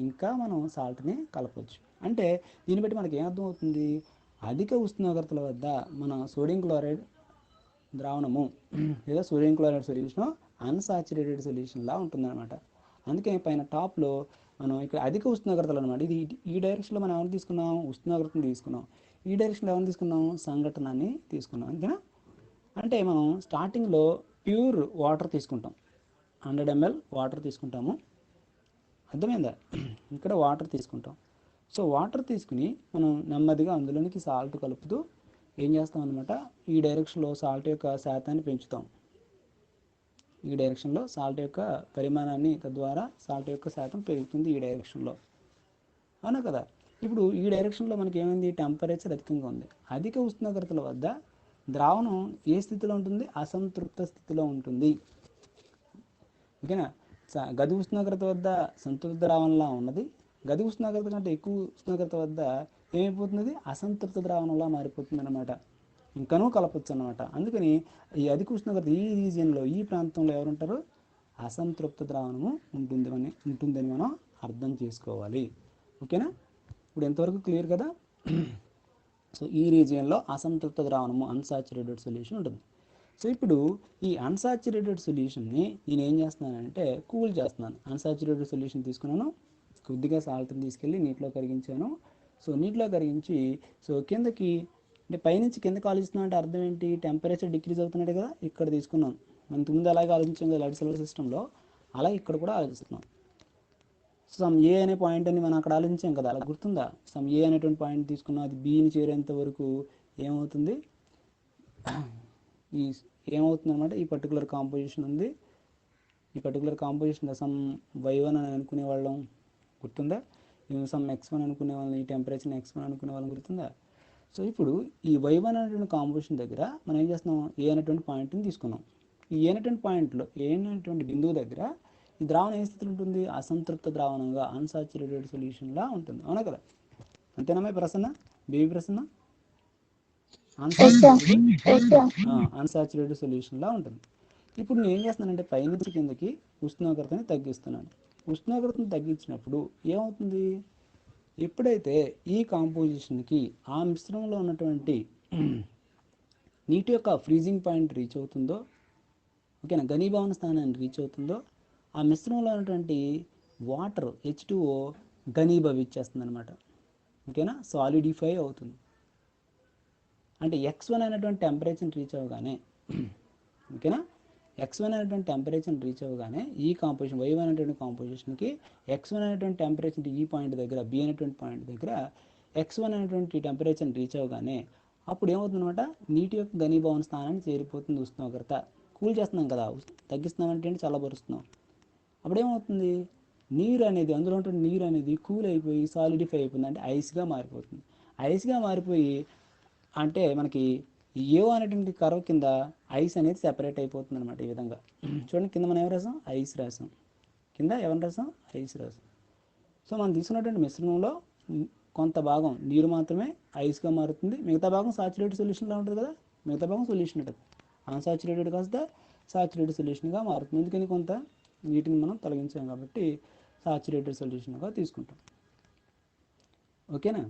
ఇంకా మనం సాల్ట్ని కలపవచ్చు. అంటే దీన్ని బట్టి మనకి ఏమర్థం అవుతుంది, అధిక ఉష్ణోగ్రతల వద్ద మన సోడియం క్లోరైడ్ ద్రావణము లేదా సోడియం క్లోరైడ్ సొల్యూషన్ అన్సాచురేటెడ్ సొల్యూషన్లా ఉంటుందన్నమాట. అందుకే పైన టాప్లో మనం ఇక్కడ అధిక ఉష్ణోగ్రతలు అనమాట. ఇది ఈ డైరెక్షన్లో మనం ఎవరు తీసుకున్నాం, ఉష్ణోగ్రతను తీసుకున్నాం. ఈ డైరెక్షన్లో ఎవరు తీసుకున్నాం, సంఘటనాన్ని తీసుకున్నాం. అంతేనా. అంటే మనం స్టార్టింగ్లో ప్యూర్ వాటర్ తీసుకుంటాం, 100 ml వాటర్ తీసుకుంటాము. అర్థమైందా, ఇక్కడ వాటర్ తీసుకుంటాం. సో వాటర్ తీసుకుని మనం నెమ్మదిగా అందులోనికి సాల్ట్ కలుపుతూ ఏం చేస్తాం అనమాట, ఈ డైరెక్షన్లో సాల్ట్ యొక్క శాతాన్ని పెంచుతాం. ఈ డైరెక్షన్లో సాల్ట్ యొక్క పరిమాణాన్ని, తద్వారా సాల్ట్ యొక్క శాతం పెరుగుతుంది ఈ డైరెక్షన్లో. అవునా కదా. ఇప్పుడు ఈ డైరెక్షన్లో మనకి ఏమైంది, టెంపరేచర్ అధికంగా ఉంది. అధిక ఉష్ణోగ్రతల వద్ద ద్రావణం ఏ స్థితిలో ఉంటుంది, అసంతృప్త స్థితిలో ఉంటుంది. ఓకేనా. గది ఉష్ణోగ్రత వద్ద సంతృప్త ద్రావణంలా ఉన్నది, గది ఉష్ణోగ్రత కంటే ఎక్కువ ఉష్ణోగ్రత వద్ద ఏమైపోతుంది, అసంతృప్త ద్రావణంలా మారిపోతుంది అనమాట. ఇంకనూ కలపచ్చు అనమాట. అందుకని ఈ అధిక ఉష్ణోగ్రత ఈ రీజియన్లో, ఈ ప్రాంతంలో ఎవరుంటారు, అసంతృప్త ద్రావణము ఉంటుందని మనం అర్థం చేసుకోవాలి. ఓకేనా. ఇప్పుడు ఎంతవరకు క్లియర్ కదా. సో ఈ రీజియన్లో అసంతృప్త ద్రావణము అన్సాచురేటెడ్ సొల్యూషన్ ఉంటుంది. సో ఇప్పుడు ఈ అన్సాచురేటెడ్ సొల్యూషన్ని నేను ఏం చేస్తున్నానంటే కూల్ చేస్తున్నాను. అన్సాచురేటెడ్ సొల్యూషన్ తీసుకున్నాను, కొద్దిగా సాల్ట్ని తీసుకెళ్ళి నీటిలో కరిగించాను. సో నీటిలో కరిగించి కిందకి అంటే పైనుంచి కిందకి ఆలోచిస్తున్నాం అంటే అర్థం ఏంటి, టెంపరేచర్ డిక్రీజ్ అవుతున్నాడు కదా. ఇక్కడ తీసుకున్నాం, మనకు ముందు అలాగే ఆలోచించాం కదా లైట్ సిల్వర్ సిస్టంలో, అలా ఇక్కడ కూడా ఆలోచిస్తున్నాం. సమ్ ఏ అనే పాయింట్ అని మనం అక్కడ ఆలోచించాం కదా, అలా గుర్తుందా. సమ్ ఏ అనేటువంటి పాయింట్ తీసుకున్నాం, అది బీని చేరేంత వరకు ఏమవుతుంది, ఏమవుతుంది అనమాట, ఈ పర్టికులర్ కాంపోజిషన్ ఉంది. ఈ పర్టికులర్ కాంపోజిషన్ సమ్ y1 అని అనుకునే వాళ్ళం గుర్తుందా, సమ్ x1 అనుకునే వాళ్ళని, ఈ టెంపరేచర్ x1 అనుకునే వాళ్ళని గుర్తుందా. సో ఇప్పుడు ఈ y1 అనేటువంటి కాంపోజిషన్ దగ్గర మనం ఏం చేస్తున్నాం, ఏ అనేటువంటి పాయింట్ని తీసుకున్నాం. ఈ ఏ అనేటువంటి పాయింట్లో, ఏ అనేటువంటి బిందువు దగ్గర ఈ ద్రావణం ఏ స్థితిలో ఉంటుంది, అసంతృప్త ద్రావణంగా అన్సాచురేటెడ్ సొల్యూషన్లా ఉంటుంది. అవునా కదా. అంతేనా Prasanna. Baby Prasanna yes sir yes sir unsaturated సొల్యూషన్లా ఉంటుంది. ఇప్పుడు నేను ఏం చేస్తున్నానంటే పైనుంచి కిందకి ఉష్ణోగ్రతని తగ్గిస్తున్నాను. ఉష్ణోగ్రతను తగ్గించినప్పుడు ఏమవుతుంది, ఎప్పుడైతే ఈ కాంపోజిషన్కి ఆ మిశ్రమంలో ఉన్నటువంటి నీటి యొక్క ఫ్రీజింగ్ పాయింట్ రీచ్ అవుతుందో, ఓకేనా, ఘనీభవన స్థానాన్ని రీచ్ అవుతుందో, ఆ మిశ్రమంలో ఉన్నటువంటి వాటర్ H2O ఘనీభవించేస్తుంది అనమాట. ఓకేనా, సాలిడిఫై అవుతుంది. అంటే X1 అనేటువంటి టెంపరేచర్ని రీచ్ అవ్వగానే, ఓకేనా, X1 అనేటువంటి టెంపరేచర్ని రీచ్ అవ్వగానే ఈ కాంపోజిషన్ Y1 అనేటువంటి కాంపోజిషన్కి X1 అనేటువంటి టెంపరేచర్ ఈ పాయింట్ దగ్గర, B అనేటువంటి పాయింట్ దగ్గర X1 అనేటువంటి టెంపరేచర్ని రీచ్ అవ్వగానే అప్పుడు ఏమవుతుందన్నమాట, నీటి యొక్క ఘనీభవన స్థానాన్ని చేరిపోతుంది ఉష్ణోగ్రత. కూల్ చేస్తున్నాం కదా, తగ్గిస్తున్నాం అంటే చల్లబరుస్తున్నాం. అప్పుడు ఏమవుతుంది, నీరు అనేది, అందులో ఉంటుంది నీరు అనేది కూల్ అయిపోయి సాలిడిఫై అయిపోతుంది, అంటే ఐస్గా మారిపోతుంది. ఐస్గా మారిపోయి అంటే మనకి ఏవో అనేటువంటి కర్వ్ కింద ఐస్ అనేది సెపరేట్ అయిపోతుంది అనమాట. ఈ విధంగా చూడండి, కింద మనం ఏం రాసాం, ఐస్ రాసాం, కింద ఎవరిని రాసాం, ఐస్ రాసాం. సో మనం తీసుకున్నటువంటి మిశ్రమంలో కొంత భాగం నీరు మాత్రమే ఐస్గా మారుతుంది, మిగతా భాగం సాచురేటెడ్ సొల్యూషన్లో ఉంటుంది కదా, మిగతా భాగం సొల్యూషన్ ఉంటుంది. అన్సాచురేటెడ్ కాస్త సాచురేటెడ్ సొల్యూషన్గా మారుతుంది. ఎందుకని, కొంత నీటిని మనం తొలగించాం కాబట్టి సాచురేటెడ్ సొల్యూషన్గా తీసుకుంటాం. ఓకేనా,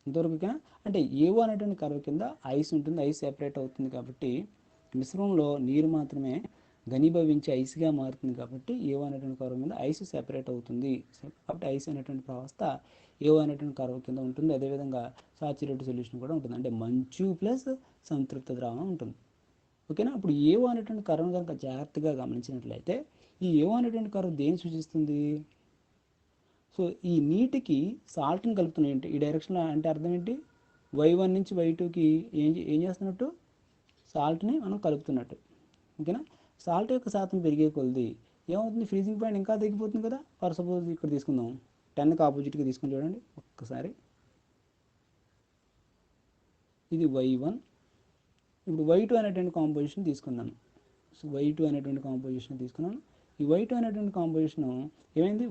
ఇంతవరకు ఓకేనా. అంటే ఏవో అనేటువంటి కర్వ్ కింద ఐస్ ఉంటుంది, ఐస్ సెపరేట్ అవుతుంది కాబట్టి మిశ్రమంలో నీరు మాత్రమే ఘనీభవించి ఐస్గా మారుతుంది కాబట్టి ఏవో అనేటువంటి కర్వ్ మీద ఐస్ సెపరేట్ అవుతుంది. కాబట్టి ఐస్ అనేటువంటి వ్యవస్థ ఏవో అనేటువంటి కర్వ్ కింద ఉంటుంది. అదేవిధంగా సాచురేటెడ్ సొల్యూషన్ కూడా ఉంటుంది, అంటే మంచు ప్లస్ సంతృప్త ద్రావణం ఉంటుంది. ఓకేనా. ఇప్పుడు ఏవో అనేటువంటి కర్వ్ కనుక జాగ్రత్తగా గమనించినట్లయితే ఈ ఏవో అనేటువంటి కర్వ్ దేన్ని సూచిస్తుంది, సో ఈ నీటికి సాల్ట్ని కలుపుతున్నాయి ఈ డైరెక్షన్లో. అంటే అర్థం ఏంటి, Y1 నుంచి Y2కి ఏం చేస్తున్నట్టు, సాల్ట్ని మనం కలుపుతున్నట్టు. ఓకేనా. సాల్ట్ యొక్క శాతం పెరిగే కొలది ఏమవుతుంది, ఫ్రీజింగ్ పాయింట్ ఇంకా తగ్గిపోతుంది కదా. ఫర్ సపోజ్ ఇక్కడ తీసుకుందాం, 10కి ఆపోజిట్గా తీసుకుని చూడండి ఒక్కసారి. ఇది Y1, ఇప్పుడు Y2 అనేటువంటి కాంపోజిషన్ తీసుకున్నాను. సో Y2 అనేటువంటి కాంపోజిషన్ తీసుకున్నాను. ఈ Y2 అనేటువంటి కాంపోజిషన్ ఏమైంది,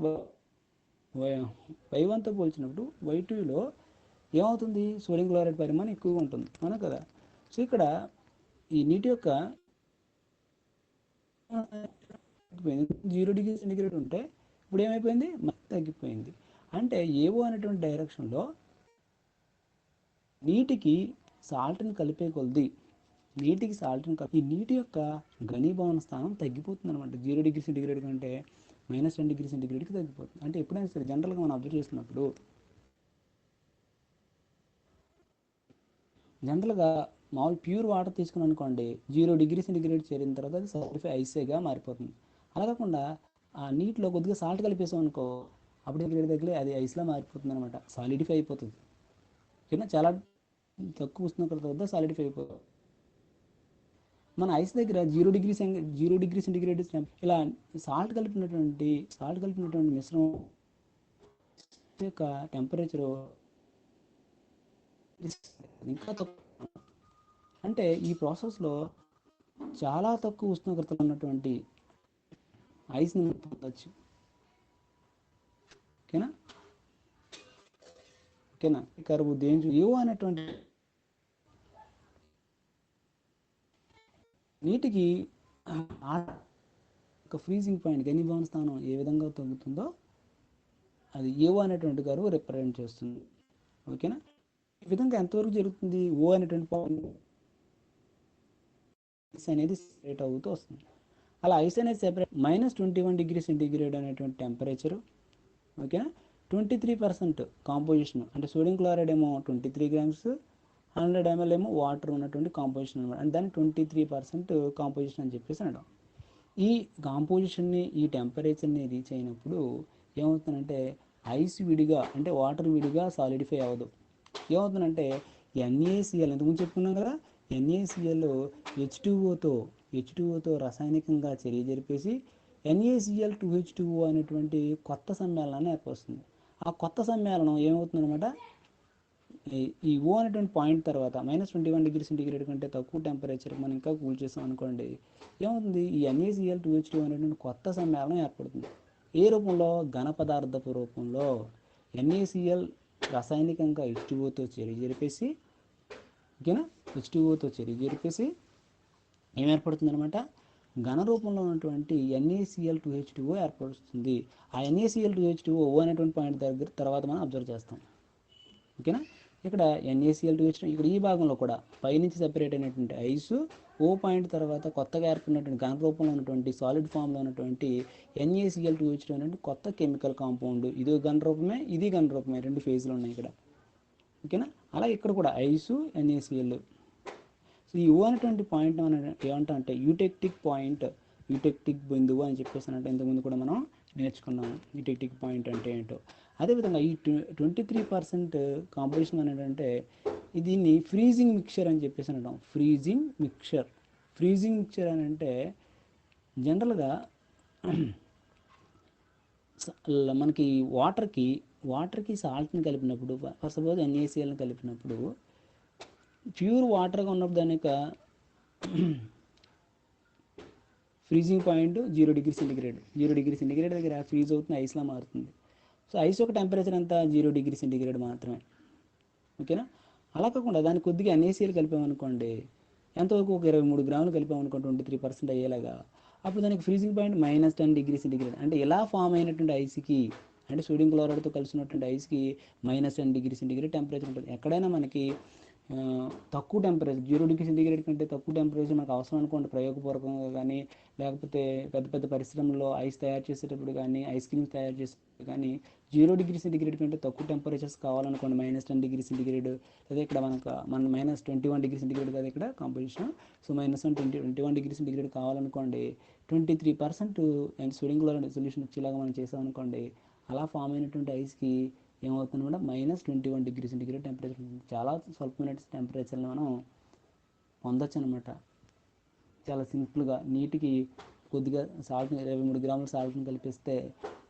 Y1తో పోల్చినప్పుడు Y2లో ఏమవుతుంది, సోడియం క్లోరైడ్ పరిమాణం ఎక్కువగా ఉంటుంది, అవునా కదా. సో ఇక్కడ ఈ నీటి యొక్క 0 డిగ్రీ సెంటిగ్రేడ్ ఉంటే ఇప్పుడు ఏమైపోయింది, తగ్గిపోయింది. అంటే ఏవో అనేటువంటి డైరెక్షన్లో నీటికి సాల్ట్ని కలిపే కొలది, నీటికి సాల్ట్ని కలిపి ఈ నీటి యొక్క ఘనీభవన స్థానం తగ్గిపోతుంది అనమాట. 0 డిగ్రీ సెంటిగ్రేడ్ కంటే -10 డిగ్రీ సెంటిగ్రేడ్కి తగ్గిపోతుంది. అంటే ఎప్పుడైనా సరే జనరల్గా మనం అబ్జర్వ్ చేస్తున్నప్పుడు జనరల్గా మామూలు ప్యూర్ వాటర్ తీసుకుని అనుకోండి, 0 డిగ్రీ సెంటిగ్రేడ్ చేరిన తర్వాత అది సాలిడిఫై ఐసేగా మారిపోతుంది. అలా కాకుండా ఆ నీటిలో కొద్దిగా సాల్ట్ కలిపేసాం అనుకో, అప్పుడు దగ్గర అది ఐస్లా మారిపోతుంది అనమాట, సాలిడిఫై అయిపోతుంది. ఓకేనా, చాలా తక్కువ ఉష్ణోగ్రత వద్ద సాలిడిఫై అయిపోతుంది. మన ఐస్ దగ్గర 0 డిగ్రీ సెంటిగ్రేడ్ ఇలా సాల్ట్ కలిపినటువంటి మిశ్రమం యొక్క టెంపరేచరు ఇంకా తక్కువ. అంటే ఈ ప్రాసెస్లో చాలా తక్కువ ఉష్ణోగ్రతలు ఉన్నటువంటి ఐస్ని పొందవచ్చు. ఓకేనా. ఈ కర్వ్ దేని ఏవో అనేటువంటి నీటికి ఒక ఫ్రీజింగ్ పాయింట్ ఘనీభవన స్థానం ఏ విధంగా తగ్గుతుందో అది ఏవో అనేటువంటి కర్వ్ రిప్రజెంట్ చేస్తుంది. ఓకేనా. ఈ విధంగా ఎంతవరకు జరుగుతుంది, ఓ అనేటువంటి పాయింట్ ఐస్ అనేది సెపరేట్ అవుతూ వస్తుంది. అలా ఐస్ అనేది సెపరేట్ -21 డిగ్రీ సెంటిగ్రేడ్ అనేటువంటి టెంపరేచరు. ఓకేనా. 23% కాంపోజిషన్, అంటే సోడియం క్లోరైడ్ ఏమో 23 గ్రామ్స్, 100 ml ఏమో వాటర్ ఉన్నటువంటి కాంపోజిషన్ అనమాట. అంటే దాన్ని 23% కాంపోజిషన్ అని చెప్పేసి అనడం. ఈ కాంపోజిషన్ని, ఈ టెంపరేచర్ని రీచ్ అయినప్పుడు ఏమవుతుందంటే ఐస్ విడిగా, అంటే వాటర్ విడిగా సాలిడిఫై అవ్వదు. ఏమవుతుందంటే NaCl, ఎంతకుముందు చెప్పుకున్నాం కదా, NaCl H2Oతో రాసాయనికంగా చర్య జరిపేసి NaCl2H2O అనేటువంటి కొత్త సమ్మేళనాన్ని ఏర్పరుస్తుంది. ఆ కొత్త సమ్మేళనం ఏమవుతుందన్నమాట, ఈ ఓ అనేటువంటి పాయింట్ తర్వాత -21 డిగ్రీ సెంటిగ్రేడ్ కంటే తక్కువ టెంపరేచర్ మనం ఇంకా కూల్ చేసాం అనుకోండి, ఏమవుతుంది, ఈ NaCl2H2O అనేటువంటి కొత్త సమ్మేళనం ఏర్పడుతుంది. ఏ రూపంలో, ఘన పదార్థపు రూపంలో. NaCl రాసాయనికంగా H2Oతో చర్య జరిపేసి, ఓకేనా, H2Oతో చర్య జరిపేసి ఏం ఏర్పడుతుంది అనమాట, ఘన రూపంలో ఉన్నటువంటి NaCl2H2O ఏర్పడుతుంది. ఆ NaCl2H2O అనేటువంటి పాయింట్ దగ్గర తర్వాత మనం అబ్జర్వ్ చేస్తాం. ఓకేనా, ఇక్కడ NaCl2H2 ఇక్కడ ఈ భాగంలో కూడా పైనుంచి సెపరేట్ అయినటువంటి ఐసు ఓ పాయింట్ తర్వాత కొత్తగా ఏర్పడినటువంటి ఘన రూపంలో ఉన్నటువంటి సాలిడ్ ఫామ్లో ఉన్నటువంటి NaCl2H2 అనేది కొత్త కెమికల్ కాంపౌండ్. ఇది ఘన రూపమే, ఇది ఘన రూపమే, రెండు ఫేజ్లు ఉన్నాయి ఇక్కడ. ఓకేనా, అలాగే ఇక్కడ కూడా ఐసు NaCl. సో ఈ ఓ అనేటువంటి పాయింట్ మనం ఏమంటా అంటే యూటెక్టిక్ పాయింట్, యూటెక్టిక్ బిందువు అని చెప్పేసి అంటే ఇంతకుముందు కూడా మనం నేర్చుకున్నాం యూటెక్టిక్ పాయింట్ అంటే ఏంటో. అదేవిధంగా ఈ 23% కాంపోజిషన్ అనేటంటే దీన్ని ఫ్రీజింగ్ మిక్చర్ అని చెప్పేసి అంటాం. ఫ్రీజింగ్ మిక్చర్, ఫ్రీజింగ్ మిక్చర్ అని అంటే జనరల్గా మనకి వాటర్కి సాల్ట్ని కలిపినప్పుడు, ఫర్ సపోజ్ NaClని కలిపినప్పుడు ప్యూర్ వాటర్గా ఉన్నప్పుడు దాని యొక్క freezing point 0 degree centigrade. 0 degree centigrade దగ్గర ఫ్రీజ్ అవుతుంది, ఐస్లా మారుతుంది. సో ఐస్ యొక్క టెంపరేచర్ అంతా 0 డిగ్రీ సెంటిగ్రేడ్ మాత్రమే. ఓకేనా, అలా కాకుండా దాన్ని కొద్దిగా NaCl కలిపామనుకోండి, ఎంతవరకు ఒక 23 గ్రాములు కలిపామనుకోండి 23% అయ్యేలాగా, అప్పుడు దానికి ఫ్రీజింగ్ పాయింట్ -10 డిగ్రీ సెంటిగ్రేడ్. అంటే ఇలా ఫామ్ అయినటువంటి ఐస్కి, అంటే సోడియం క్లోరైడ్తో కలిసినటువంటి ఐస్కి -10 డిగ్రీ సెంటిగ్రేడ్ టెంపరేచర్ ఉంటుంది. ఎక్కడైనా మనకి తక్కువ టెంపరేచర్ 0 డిగ్రీ సెంటిగ్రేడ్ కంటే తక్కువ టెంపరేచర్ మనకు అవసరం అనుకోండి, ప్రయోగపూర్వకంగా కానీ లేకపోతే పెద్ద పెద్ద పరిశ్రమల్లో ఐస్ తయారు చేసేటప్పుడు కానీ, ఐస్ క్రీమ్స్ తయారు చేసేటప్పుడు కానీ 0 డిగ్రీ సెంటిగ్రేడ్ కంటే తక్కువ టెంపరేచర్స్ కావాలనుకోండి, -10 డిగ్రీ సెంటిగ్రేడ్, అదే ఇక్కడ మన -21 డిగ్రీ సెంటిగ్రేడ్ కదా ఇక్కడ కాంపోజిషన్. సో -21 డిగ్రీ సెంటిగ్రేడ్ కావాలనుకోండి, 23% సోడియం క్లోరైడ్ సొల్యూషన్ వచ్చేలాగా మనం చేసామనుకోండి, అలా ఫామ్ అయినటువంటి ఐస్కి ఏమవుతుంది కూడా -21 డిగ్రీ సెంటిగ్రేడ్ టెంపరేచర్ ఉంటుంది. చాలా స్వల్పమైన టెంపరేచర్ని మనం పొందొచ్చు అనమాట. చాలా సింపుల్గా నీటికి కొద్దిగా సాల్ట్ని 23 గ్రాముల సాల్ట్ని కలిపిస్తే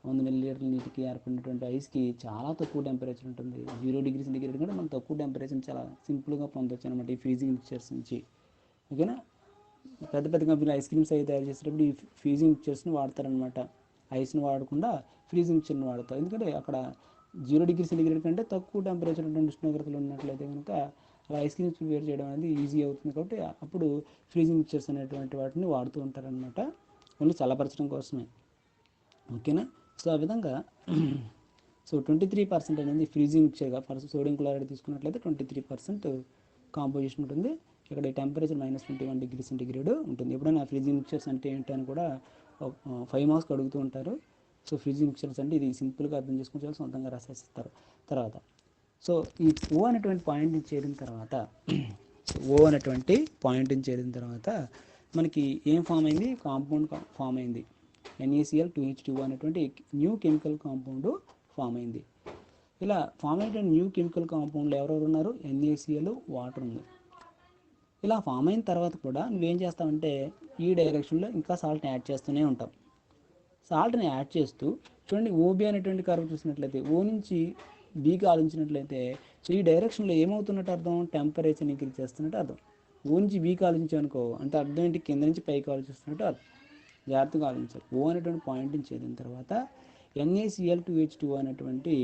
100 మిల్లీలీటర్ల నీటికి ఏర్పడినటువంటి ఐస్కి చాలా తక్కువ టెంపరేచర్ ఉంటుంది. 0 డిగ్రీ సెంటిగ్రేడ్ కంటే మనం తక్కువ టెంపరేచర్ చాలా సింపుల్గా పొందొచ్చు అనమాట ఈ ఫ్రీజింగ్ మిక్చర్స్ నుంచి. ఓకేనా, పెద్ద పెద్ద కంపెనీలు ఐస్ క్రీమ్స్ అవి తయారు చేసేటప్పుడు ఈ ఫ్రీజింగ్ మిక్చర్స్ని వాడతారనమాట. ఐస్ని వాడకుండా ఫ్రీజింగ్ మిక్చర్ని వాడతారు. ఎందుకంటే అక్కడ 0 డిగ్రీ సెంటిగ్రేడ్ కంటే తక్కువ టెంపరేచర్ ఉన్నటువంటి ఉష్ణోగ్రతలు ఉన్నట్లయితే కనుక అలా ఐస్ క్రీమ్స్ ప్రిపేర్ చేయడం అనేది ఈజీ అవుతుంది. కాబట్టి అప్పుడు ఫ్రీజింగ్ మిక్చర్స్ అనేటువంటి వాటిని వాడుతూ ఉంటారనమాట, ఓన్లీ చల్లపరచడం కోసమే. ఓకేనా, సో ఆ విధంగా సో 23% అనేది ఫ్రీజింగ్ మిక్చర్గా ఫస్ట్ సోడియం క్లోరైడ్ తీసుకున్నట్లయితే 23% కాంపోజిషన్ ఉంటుంది. ఇక్కడ టెంపరేచర్ -21 డిగ్రీ సెంటిగ్రేడ్ ఉంటుంది. ఎప్పుడైనా ఫ్రీజింగ్ మిక్చర్స్ అంటే ఏంటని కూడా 5 మార్క్స్ అడుగుతూ ఉంటారు. సో ఫ్రీజింగ్ మిక్చర్స్ అంటే ఇది సింపుల్గా అర్థం చేసుకుని సొంతంగా రాసేస్తారు. తర్వాత సో ఈ ఓ అనేటువంటి పాయింట్ని చేరిన తర్వాత మనకి ఏం ఫామ్ అయింది, కాంపౌండ్ ఫామ్ అయింది. NaCl2H2O అనేటువంటి న్యూ కెమికల్ కాంపౌండ్ ఫామ్ అయింది. ఇలా ఫామ్ అయినటువంటి న్యూ కెమికల్ కాంపౌండ్లో ఎవరెవరు ఉన్నారు, NaCl, వాటర్ ఉంది. ఇలా ఫామ్ అయిన తర్వాత కూడా నువ్వేం చేస్తావంటే ఈ డైరెక్షన్లో ఇంకా సాల్ట్ని యాడ్ చేస్తూనే ఉంటాం. సాల్ట్ని యాడ్ చేస్తూ చూడండి, ఓబి అనేటువంటి కర్వ్ చూసినట్లయితే ఓ నుంచి బీకి ఆలోచించినట్లయితే సో ఈ డైరెక్షన్లో ఏమవుతున్నట్టు అర్థం, టెంపరేచర్ ఇంక్రీజ్ చేస్తున్నట్టు అర్థం. ఓ నుంచి బీకి ఆలోచించామనుకో అంటే అర్థం ఏంటి, కింద నుంచి పైకి ఆలోచిస్తున్నట్టు అర్థం. జాగ్రత్తగా ఆలోచించాలి. ఓ అనేటువంటి పాయింట్ని చేరిన తర్వాత NaCl2H2O అనేటువంటి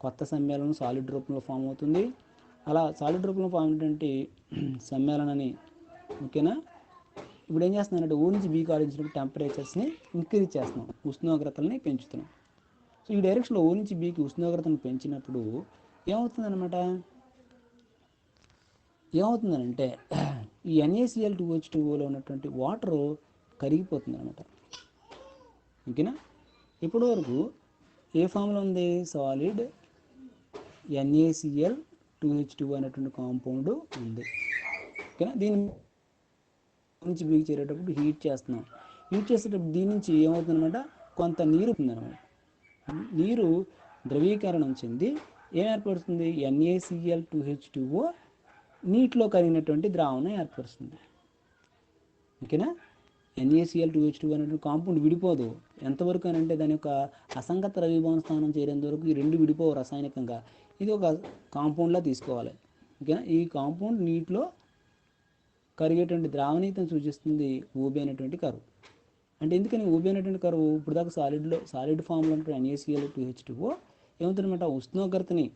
కొత్త సమ్మేళనం సాలిడ్ రూపంలో ఫామ్ అవుతుంది. అలా సాలిడ్ రూపంలో ఫామ్ అయినటువంటి సమ్మేళనాన్ని, ఓకేనా, ఇప్పుడు ఏం చేస్తున్నానంటే ఓ నుంచి బీకి ఆలోచించినప్పుడు టెంపరేచర్స్ని ఇంక్రీజ్ చేస్తున్నాం, ఉష్ణోగ్రతల్ని పెంచుతున్నాం. సో ఈ డైరెక్షన్లో ఓ నుంచి బీకి ఉష్ణోగ్రతను పెంచినప్పుడు ఏమవుతుందనంటే ఈ NaCl2H2Oలో ఉన్నటువంటి వాటరు కరిగిపోతుంది అనమాట. ఓకేనా, ఇప్పటి వరకు ఏ ఫామ్లో ఉంది, సాలిడ్ NaCl2H2O అనేటువంటి కాంపౌండ్ ఉంది. ఓకేనా, దీని నుంచి బీకి చేరేటప్పుడు హీట్ చేస్తున్నాం. హీట్ చేసేటప్పుడు దీని నుంచి ఏమవుతుందన్నమాట, కొంత నీరు ఉందన్నమాట. నీరు ద్రవీకరణం చెంది ఏం ఏర్పడుతుంది, NaCl2H2O నీటిలో కరిగినటువంటి ద్రావణం ఏర్పరుస్తుంది. ఓకేనా, NaCl2H2O అనేటువంటి కాంపౌండ్ విడిపోదు. ఎంతవరకు అని అంటే దాని యొక్క అసంగత ద్రవీభవన స్థానం చేరేంత వరకు ఈ రెండు విడిపోవు రాసాయనికంగా. ఇది ఒక కాంపౌండ్లా తీసుకోవాలి. ఓకేనా, ఈ కాంపౌండ్ నీటిలో కరిగేటువంటి ద్రావణీయతను సూచిస్తుంది ఓబి అనేటువంటి కరువు. అంటే ఎందుకని ఓబి అనేటువంటి కరువు, ఇప్పుడు దాకా సాలిడ్ ఫామ్లో ఉన్నటువంటి NaCl2H2O ఏమవుతుందన్నమాట, ఉష్ణోగ్రతని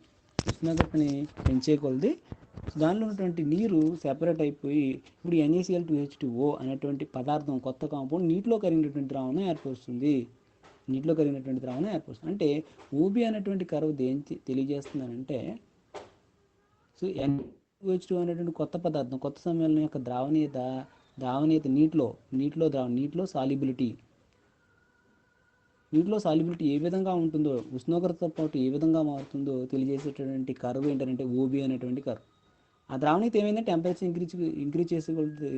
ఉష్ణోగ్రతని పెంచే కొలది దానిలో ఉన్నటువంటి నీరు సెపరేట్ అయిపోయి ఇప్పుడు NaCl2H2O అనేటువంటి పదార్థం కొత్త కాంపౌండ్ నీటిలో కరిగినటువంటి ద్రావణం ఏర్పరుస్తుంది. నీటిలో కరిగినటువంటి ద్రావణం ఏర్పరుస్తుంది. అంటే ఓబి అనేటువంటి కర్వ్ దేని తెలియజేస్తుందనంటే సో NaCl2H2O అనేటువంటి కొత్త పదార్థం కొత్త సమ్మేళనం యొక్క ద్రావణీయత నీటిలో సాల్యుబిలిటీ ఏ విధంగా ఉంటుందో ఉష్ణోగ్రతతో పాటు ఏ విధంగా మారుతుందో తెలియజేసేటటువంటి కర్వ్ ఏంటంటే ఓబి అనేటువంటి కర్వ్. ఆ ద్రావణీయత ఏమైందంటే టెంపరేచర్ ఇంక్రీజ్ చేసేకొలది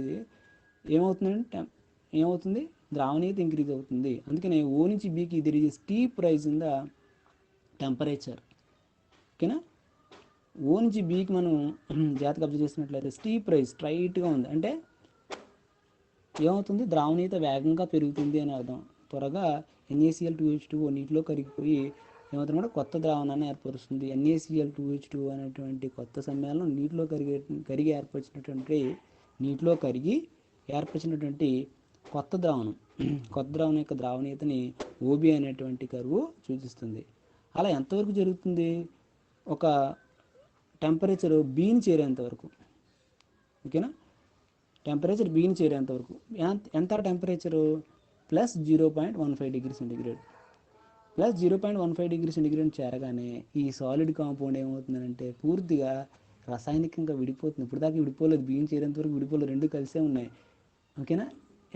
ఏమవుతుంది ద్రావణీయత ఇంక్రీజ్ అవుతుంది. అందుకనే ఓ నుంచి బికి there is steep rise in the temperature. ఓకేనా, ఓ నుంచి బికి మనం జాగ్రత్తగా అబ్జర్వ్ చేసినట్లయితే స్టీప్ రైజ్ స్ట్రైట్గా ఉంది అంటే ఏమవుతుంది ద్రావణీయత వేగంగా పెరుగుతుంది అని అర్థం. త్వరగా NaCl2H2O నీటిలో కరిగిపోయి ఏమవుతుందంటే కొత్త ద్రావణాన్ని ఏర్పరుస్తుంది. NaCl2H2O అనేటువంటి కొత్త సమ్మేళనం నీటిలో కరిగి ఏర్పరిచినటువంటి కొత్త ద్రావణం యొక్క ద్రావణీయతని ఓబి అనేటువంటి కరువు సూచిస్తుంది. అలా ఎంతవరకు జరుగుతుంది? ఒక టెంపరేచర్ బీని చేరేంత వరకు. ఓకేనా, టెంపరేచర్ బీని చేరేంత వరకు ఎంత temperature +0.15 degree centigrade. +0.15 degree centigrade చేరగానే ఈ సాలిడ్ కాంపౌండ్ ఏమవుతుందంటే పూర్తిగా రాసాయనికంగా విడిపోతుంది. ఇప్పుడు దాకా విడిపోలేదు, బీని చేరేంత వరకు విడిపోలేదు, రెండు కలిసే ఉన్నాయి. ఓకేనా,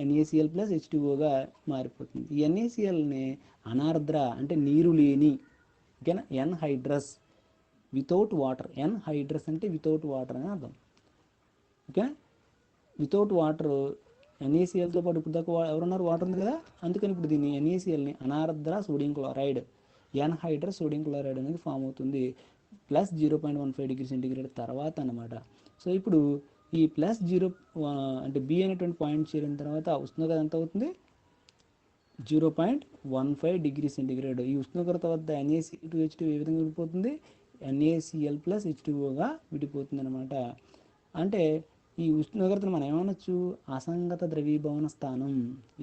NaCl+H2Oగా మారిపోతుంది. ఈ NaClని అనార్ద్ర అంటే నీరు లేని, ఓకేనా, ఎన్హైడ్రస్ వితౌట్ వాటర్. ఎన్హైడ్రస్ అంటే వితౌట్ వాటర్ అని అర్థం. ఓకేనా, వితౌట్ వాటర్ NaClతో పాటు ఇప్పుడు దాకా ఎవరున్నారు? వాటర్ ఉంది కదా, అందుకని ఇప్పుడు దీన్ని NaClని అనార్ద్ర sodium chloride anhydrous sodium chloride అనేది ఫామ్ అవుతుంది +0.15 డిగ్రీ సెంటిగ్రేడ్ తర్వాత అన్నమాట. సో ఇప్పుడు ఈ +0 అంటే బి అనేటువంటి పాయింట్ చేరిన తర్వాత ఉష్ణోగ్రత ఎంత అవుతుంది? 0.15 డిగ్రీ సెంటిగ్రేడ్. ఈ ఉష్ణోగ్రత వద్ద NaCl2H2O ఏ విధంగా విడిపోతుంది? NaCl+H2Oగా విడిపోతుంది అనమాట. అంటే ఈ ఉష్ణోగ్రతను మనం ఏమనొచ్చు? అసంగత ద్రవీభవన స్థానం,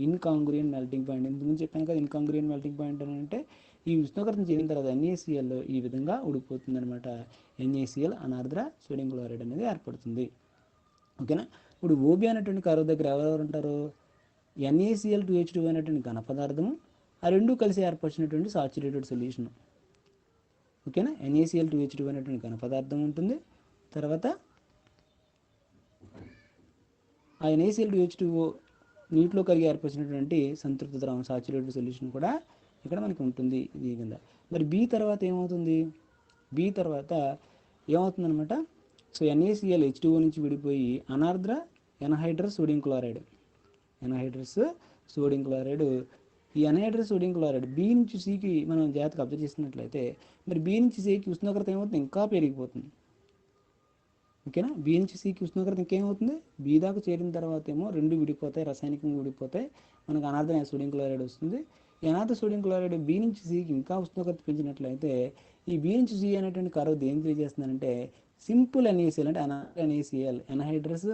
ఇన్కాంగ్రుయెంట్ మెల్టింగ్ పాయింట్. ఇంతకుముందు చెప్పాను కదా ఇన్కాంగ్రుయెంట్ మెల్టింగ్ పాయింట్ అని అంటే ఈ ఉష్ణోగ్రతను చేరిన తర్వాత NaCl ఈ విధంగా ఉడిపోతుంది అనమాట. NaCl అనార్ద్ర సోడియం క్లోరైడ్ అనేది ఏర్పడుతుంది. ఓకేనా, ఇప్పుడు ఓబి అనేటువంటి కర్వ్ దగ్గర ఎవరెవరు ఉంటారు? NaCl2H2O అనేటువంటి ఘన పదార్థము, ఆ రెండు కలిసి ఏర్పరిచినటువంటి సాచురేటెడ్ సొల్యూషన్. ఓకేనా, NaCl2H2O అనేటువంటి ఘన పదార్థం ఉంటుంది. తర్వాత ఆ NaCl2H2O నీటిలో కరిగి ఏర్పరిచినటువంటి సంతృప్త ద్రావణం సాచురేటెడ్ సొల్యూషన్ కూడా ఇక్కడ మనకి ఉంటుంది ఇది కింద. మరి బి తర్వాత ఏమవుతుంది? బి తర్వాత ఏమవుతుందన్నమాట? సో NaCl H2O నుంచి విడిపోయి అనార్ద్ర ఎన్హైడ్రస్ సోడియం క్లోరైడ్. ఈ ఎన్హైడ్రస్ సోడియం క్లోరైడ్ బి నుంచి సికి మనం జాగ్రత్తగా అబ్జర్వ్ చేసినట్లయితే మరి బి నుంచి సికి ఉష్ణోగ్రత ఏమవుతుంది? ఇంకా పెరిగిపోతుంది. ఓకేనా, బి నుంచి సికి ఉష్ణోగ్రత ఇంకేమవుతుంది? బి దాకా చేరిన తర్వాత ఏమో రెండు విడిపోతాయి, రాసాయనికంగా విడిపోతాయి, మనకు అనార్ద్ర సోడియం క్లోరైడ్ వస్తుంది. ఈ అనార్ద్ర సోడియం క్లోరైడ్ బి నుంచి సికి ఇంకా ఉష్ణోగ్రత పెంచినట్లయితే ఈ బి నుంచి సి అనేటువంటి కర్వ్ దేని తెలియజేస్తుందంటే సింపుల్ NaCl అంటే అనార్ద్ర NaCl ఎన్హైడ్రస్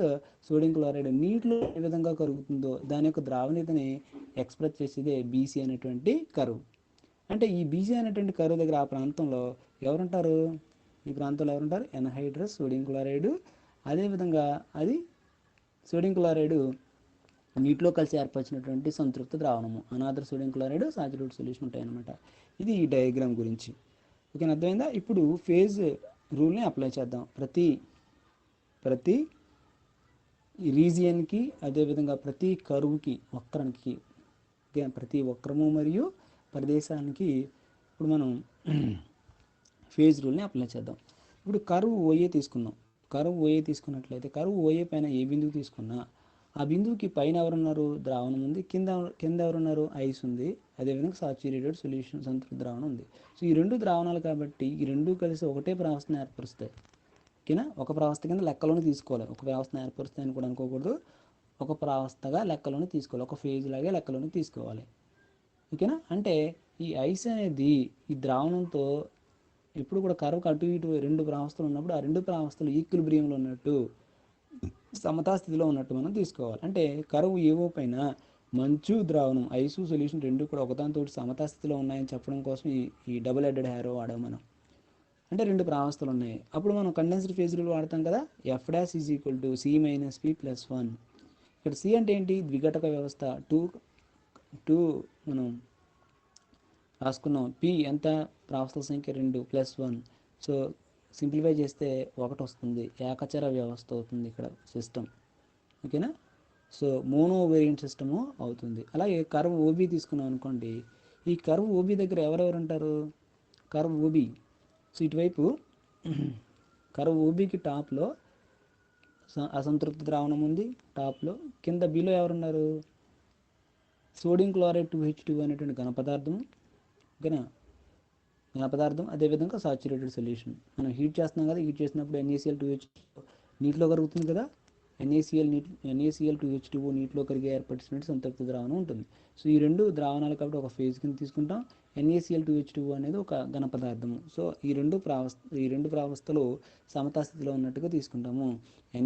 సోడియం క్లోరైడ్ నీటిలో ఏ విధంగా కరుగుతుందో దాని యొక్క ద్రావణీయతని ఎక్స్ప్రెస్ చేసేదే బీసీ అనేటువంటి కర్వ్. అంటే ఈ బీసీ అనేటువంటి కర్వ్ దగ్గర ఆ ప్రాంతంలో ఎవరుంటారు? ఈ ప్రాంతంలో ఎవరుంటారు? Anhydrous sodium chloride. అదేవిధంగా అది సోడియం క్లోరైడ్ నీటిలో కలిసి ఏర్పరిచినటువంటి సంతృప్త ద్రావణము అనార్ద్ర సోడియం క్లోరైడ్ సాచురేటెడ్ సొల్యూషన్ ఉంటాయి అన్నమాట. ఇది ఈ డయాగ్రామ్ గురించి. ఓకే, అర్థమైందా? ఇప్పుడు ఫేజ్ రూల్ని అప్లై చేద్దాం. ప్రతి రీజియన్కి అదేవిధంగా ప్రతి కరువుకి వక్రానికి, ప్రతి వక్రము మరియు ప్రదేశానికి ఇప్పుడు మనం ఫేజ్ రూల్ని అప్లై చేద్దాం. ఇప్పుడు కరువు ఓఏ తీసుకుందాం. కరువు ఓఏ తీసుకున్నట్లయితే కరువు ఓఏ పైన ఏ బిందువు తీసుకున్నా ఆ బిందువుకి పైన ఎవరున్నారు? ద్రావణం ఉంది. కింద ఎవరున్నారు? ఐస్ ఉంది. అదేవిధంగా సాచురేటెడ్ సొల్యూషన్ సంతృప్త ద్రావణం ఉంది. సో ఈ రెండు ద్రావణాలు కాబట్టి ఈ రెండు కలిసి ఒకటే ప్రావస్థను ఏర్పరుస్తాయి. ఓకేనా, ఒక ప్రావస్థ కింద లెక్కలోనే తీసుకోవాలి. ఒక ప్రావస్థను ఏర్పరుస్తాయని కూడా అనుకోకూడదు, ఒక ప్రావస్థగా లెక్కలోనే తీసుకోవాలి, ఒక ఫేజ్ లాగే లెక్కలోనే తీసుకోవాలి. ఓకేనా, అంటే ఈ ఐస్ అనేది ఈ ద్రావణంతో ఎప్పుడు కూడా కరువుకు అటు ఇటు రెండు ప్రావస్థలు ఉన్నప్పుడు ఆ రెండు ప్రావస్థలు ఈక్విలిబ్రియంలో ఉన్నట్టు సమతాస్థితిలో ఉన్నట్టు మనం తీసుకోవాలి. అంటే కరువు ఏవో పైన మంచు ద్రావణం ఐసు సొల్యూషన్ రెండు కూడా ఒకదానితో సమతాస్థితిలో ఉన్నాయని చెప్పడం కోసం ఈ డబుల్ హెడెడ్ హ్యారో వాడాం మనం. అంటే రెండు ప్రావస్థలు ఉన్నాయి. అప్పుడు మనం కండెన్స్డ్ ఫేజ్ రూల్ వాడతాం కదా, F dash is equal to C minus P plus 1. ఇక్కడ సి అంటే ఏంటి, ద్విఘటక వ్యవస్థ, టూ మనం రాసుకున్నాం. పి ఎంత, ప్రావస్థల సంఖ్య 2 ప్లస్ 1. సో సింప్లిఫై చేస్తే 1 వస్తుంది. ఏకచర వ్యవస్థ అవుతుంది ఇక్కడ సిస్టమ్. ఓకేనా. సో మోనో వేరియంట్ సిస్టము అవుతుంది. అలాగే కర్వ్ ఓబీ తీసుకున్నాం అనుకోండి, ఈ కర్వ్ ఓబీ దగ్గర ఎవరెవరు ఉంటారు, కర్వ్ ఓబీ. సో ఇటువైపు కర్వ్ ఓబీకి టాప్లో అసంతృప్త ద్రావణం ఉంది టాప్లో, కింద బిలో ఎవరున్నారు, సోడియం క్లోరైడ్ 2H2 అనేటువంటి ఘన పదార్థం. ఓకేనా, ఘన పదార్థం. అదేవిధంగా సాచురేటెడ్ సొల్యూషన్. మనం హీట్ చేస్తున్నాం కదా, హీట్ చేసినప్పుడు NaCl2H2 నీటిలో కరుగుతుంది కదా, NaCl2H2O నీటిలో కరిగి ఏర్పడినటువంటి సంతృప్త ద్రావణం ఉంటుంది. సో ఈ రెండు ద్రావణాలు కాబట్టి ఒక ఫేజ్ కింద తీసుకుంటాం. NaCl2H2O అనేది ఒక ఘన పదార్థము. సో ఈ రెండు ప్రావస్థలు సమతాస్థితిలో ఉన్నట్టుగా తీసుకుంటాము.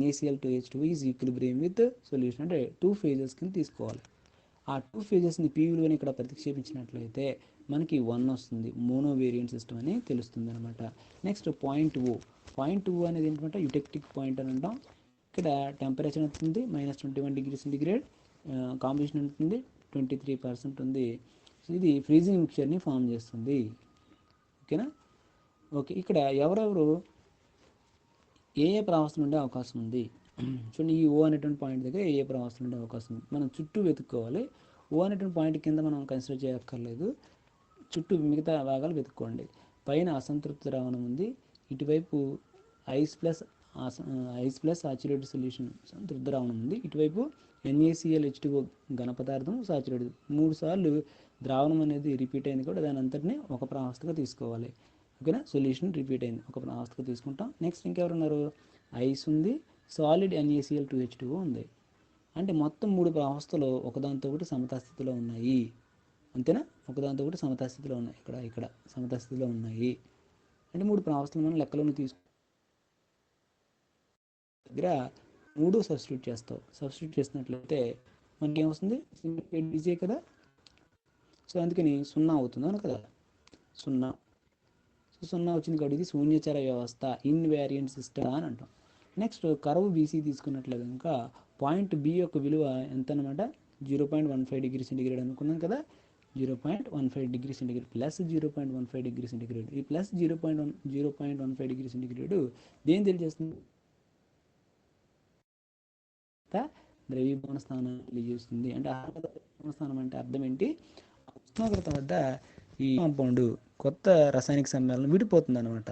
NaCl2H2O is equilibrium with solution, అంటే 2 phases కింద తీసుకోవాలి. ఆ 2 phasesని పీ విలువని ఇక్కడ ప్రతిక్షేపించినట్లయితే మనకి 1 వస్తుంది. మోనో వేరియంట్ సిస్టమ్ అని తెలుస్తుంది అనమాట. నెక్స్ట్ పాయింట్ ఓ అనేది ఏంటంటే యుటెక్టిక్ పాయింట్ అని అంటాం. ఇక్కడ టెంపరేచర్ ఉంటుంది -21°C, కాంబినేషన్ ఉంటుంది 23% ఉంది. సో ఇది ఫ్రీజింగ్ మిక్చర్ని ఫామ్ చేస్తుంది. ఓకేనా. ఓకే, ఇక్కడ ఎవరెవరు ఏ ప్రావస్థలు ఉండే అవకాశం ఉంది చూడండి. ఈ ఓ అనేటువంటి పాయింట్ దగ్గర ఏ ప్రావస్థలు ఉండే అవకాశం ఉంది, మనం చుట్టూ వెతుక్కోవాలి. ఓ అనేటువంటి పాయింట్ కింద మనం కన్సిడర్ చేయక్కర్లేదు, చుట్టూ మిగతా భాగాలు వెతుక్కోండి. పైన అసంతృప్త ద్రావణం ఉంది, ఇటువైపు ఐస్ ప్లస్ సాచురేటెడ్ సొల్యూషన్ సంతృప్త ద్రావణం ఉంది, ఇటువైపు NaClH2O ఘన పదార్థం సాచురేటెడ్. 3 సార్లు ద్రావణం అనేది రిపీట్ అయింది కూడా, దాని అంతటిని ఒక ప్రావస్థగా తీసుకోవాలి. ఓకేనా, సొల్యూషన్ రిపీట్ అయింది, ఒక ప్రావస్థగా తీసుకుంటాం. నెక్స్ట్ ఇంకెవరున్నారు, ఐస్ ఉంది, సాలిడ్ NaCl2H2O ఉంది. అంటే మొత్తం 3 ప్రావస్థలు ఒకదానితో ఒకటి సమతాస్థితిలో ఉన్నాయి. అంతేనా, ఒకదానితో ఒకటి సమతాస్థితిలో ఉన్నాయి. ఇక్కడ సమతాస్థితిలో ఉన్నాయి. అంటే 3 ప్రావస్థలు మనం లెక్కలోకి దగ్గర 3 సబ్స్టిట్యూట్ చేస్తావు. సబ్స్టిట్యూట్ చేసినట్లయితే మనకి ఏమొస్తుంది, ఈజీ కదా. సో అందుకని 0 అవుతుంది అవును కదా, 0. సో 0 వచ్చింది కాబట్టి ఇది శూన్యచర వ్యవస్థ, ఇన్వేరియంట్ సిస్టమ్ అని అంటాం. నెక్స్ట్ కర్వ్ బీసీ తీసుకున్నట్లయితే కనుక పాయింట్ బి యొక్క విలువ ఎంత అనమాట, 0.15°C అనుకున్నాం కదా. 0.15°C plus 0.15°C. ఈ ప్లస్ 0.15°C దేని తెలియజేస్తుంది, ద్రవీభవన స్థానాన్ని తెలియజేస్తుంది. అంటే ద్రవీభవన స్థానం అంటే అర్థం ఏంటి, ఉష్ణోగ్రత వద్ద ఈ కాంపౌండ్ కొత్త రసాయనిక సమ్మేళనం విడిపోతుంది అనమాట.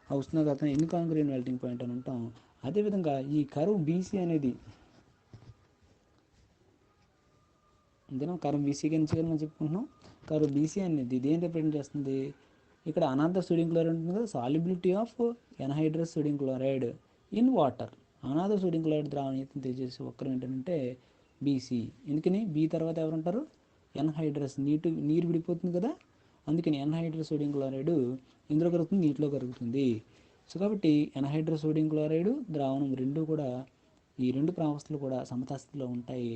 ఆ ఉష్ణోగ్రత ఇన్కాంగ్రూయెంట్ మెల్టింగ్ పాయింట్ అని అంటాం. అదేవిధంగా ఈ కర్వ్ బీసీ అనేది అంతేనా, కర్వ్ బీసీ గురించి మనం చెప్పుకుంటున్నాం. కర్వ్ బీసీ అనేది దేని రిప్రజెంట్ చేస్తుంది, ఇక్కడ అనాథర్ సోడియం క్లోరైడ్ ఉంటుంది కదా, solubility of anhydrous sodium chloride in water. Another sodium chloride ద్రావణీయతను తెలియజేసే వక్రం ఏంటంటే బీసీ. ఎందుకని బీ తర్వాత ఎవరు ఉంటారు, ఎన్హైడ్రస్, నీరు విడిపోతుంది కదా, అందుకని ఎన్హైడ్రస్ సోడియం క్లోరైడ్ ఇందులో కరుగుతుంది, నీటిలో కరుగుతుంది. సో కాబట్టి ఎన్హైడ్రస్ సోడియం క్లోరైడ్ ద్రావణం కూడా ఈ 2 ప్రావస్థలు కూడా సమతాస్థితిలో ఉంటాయి.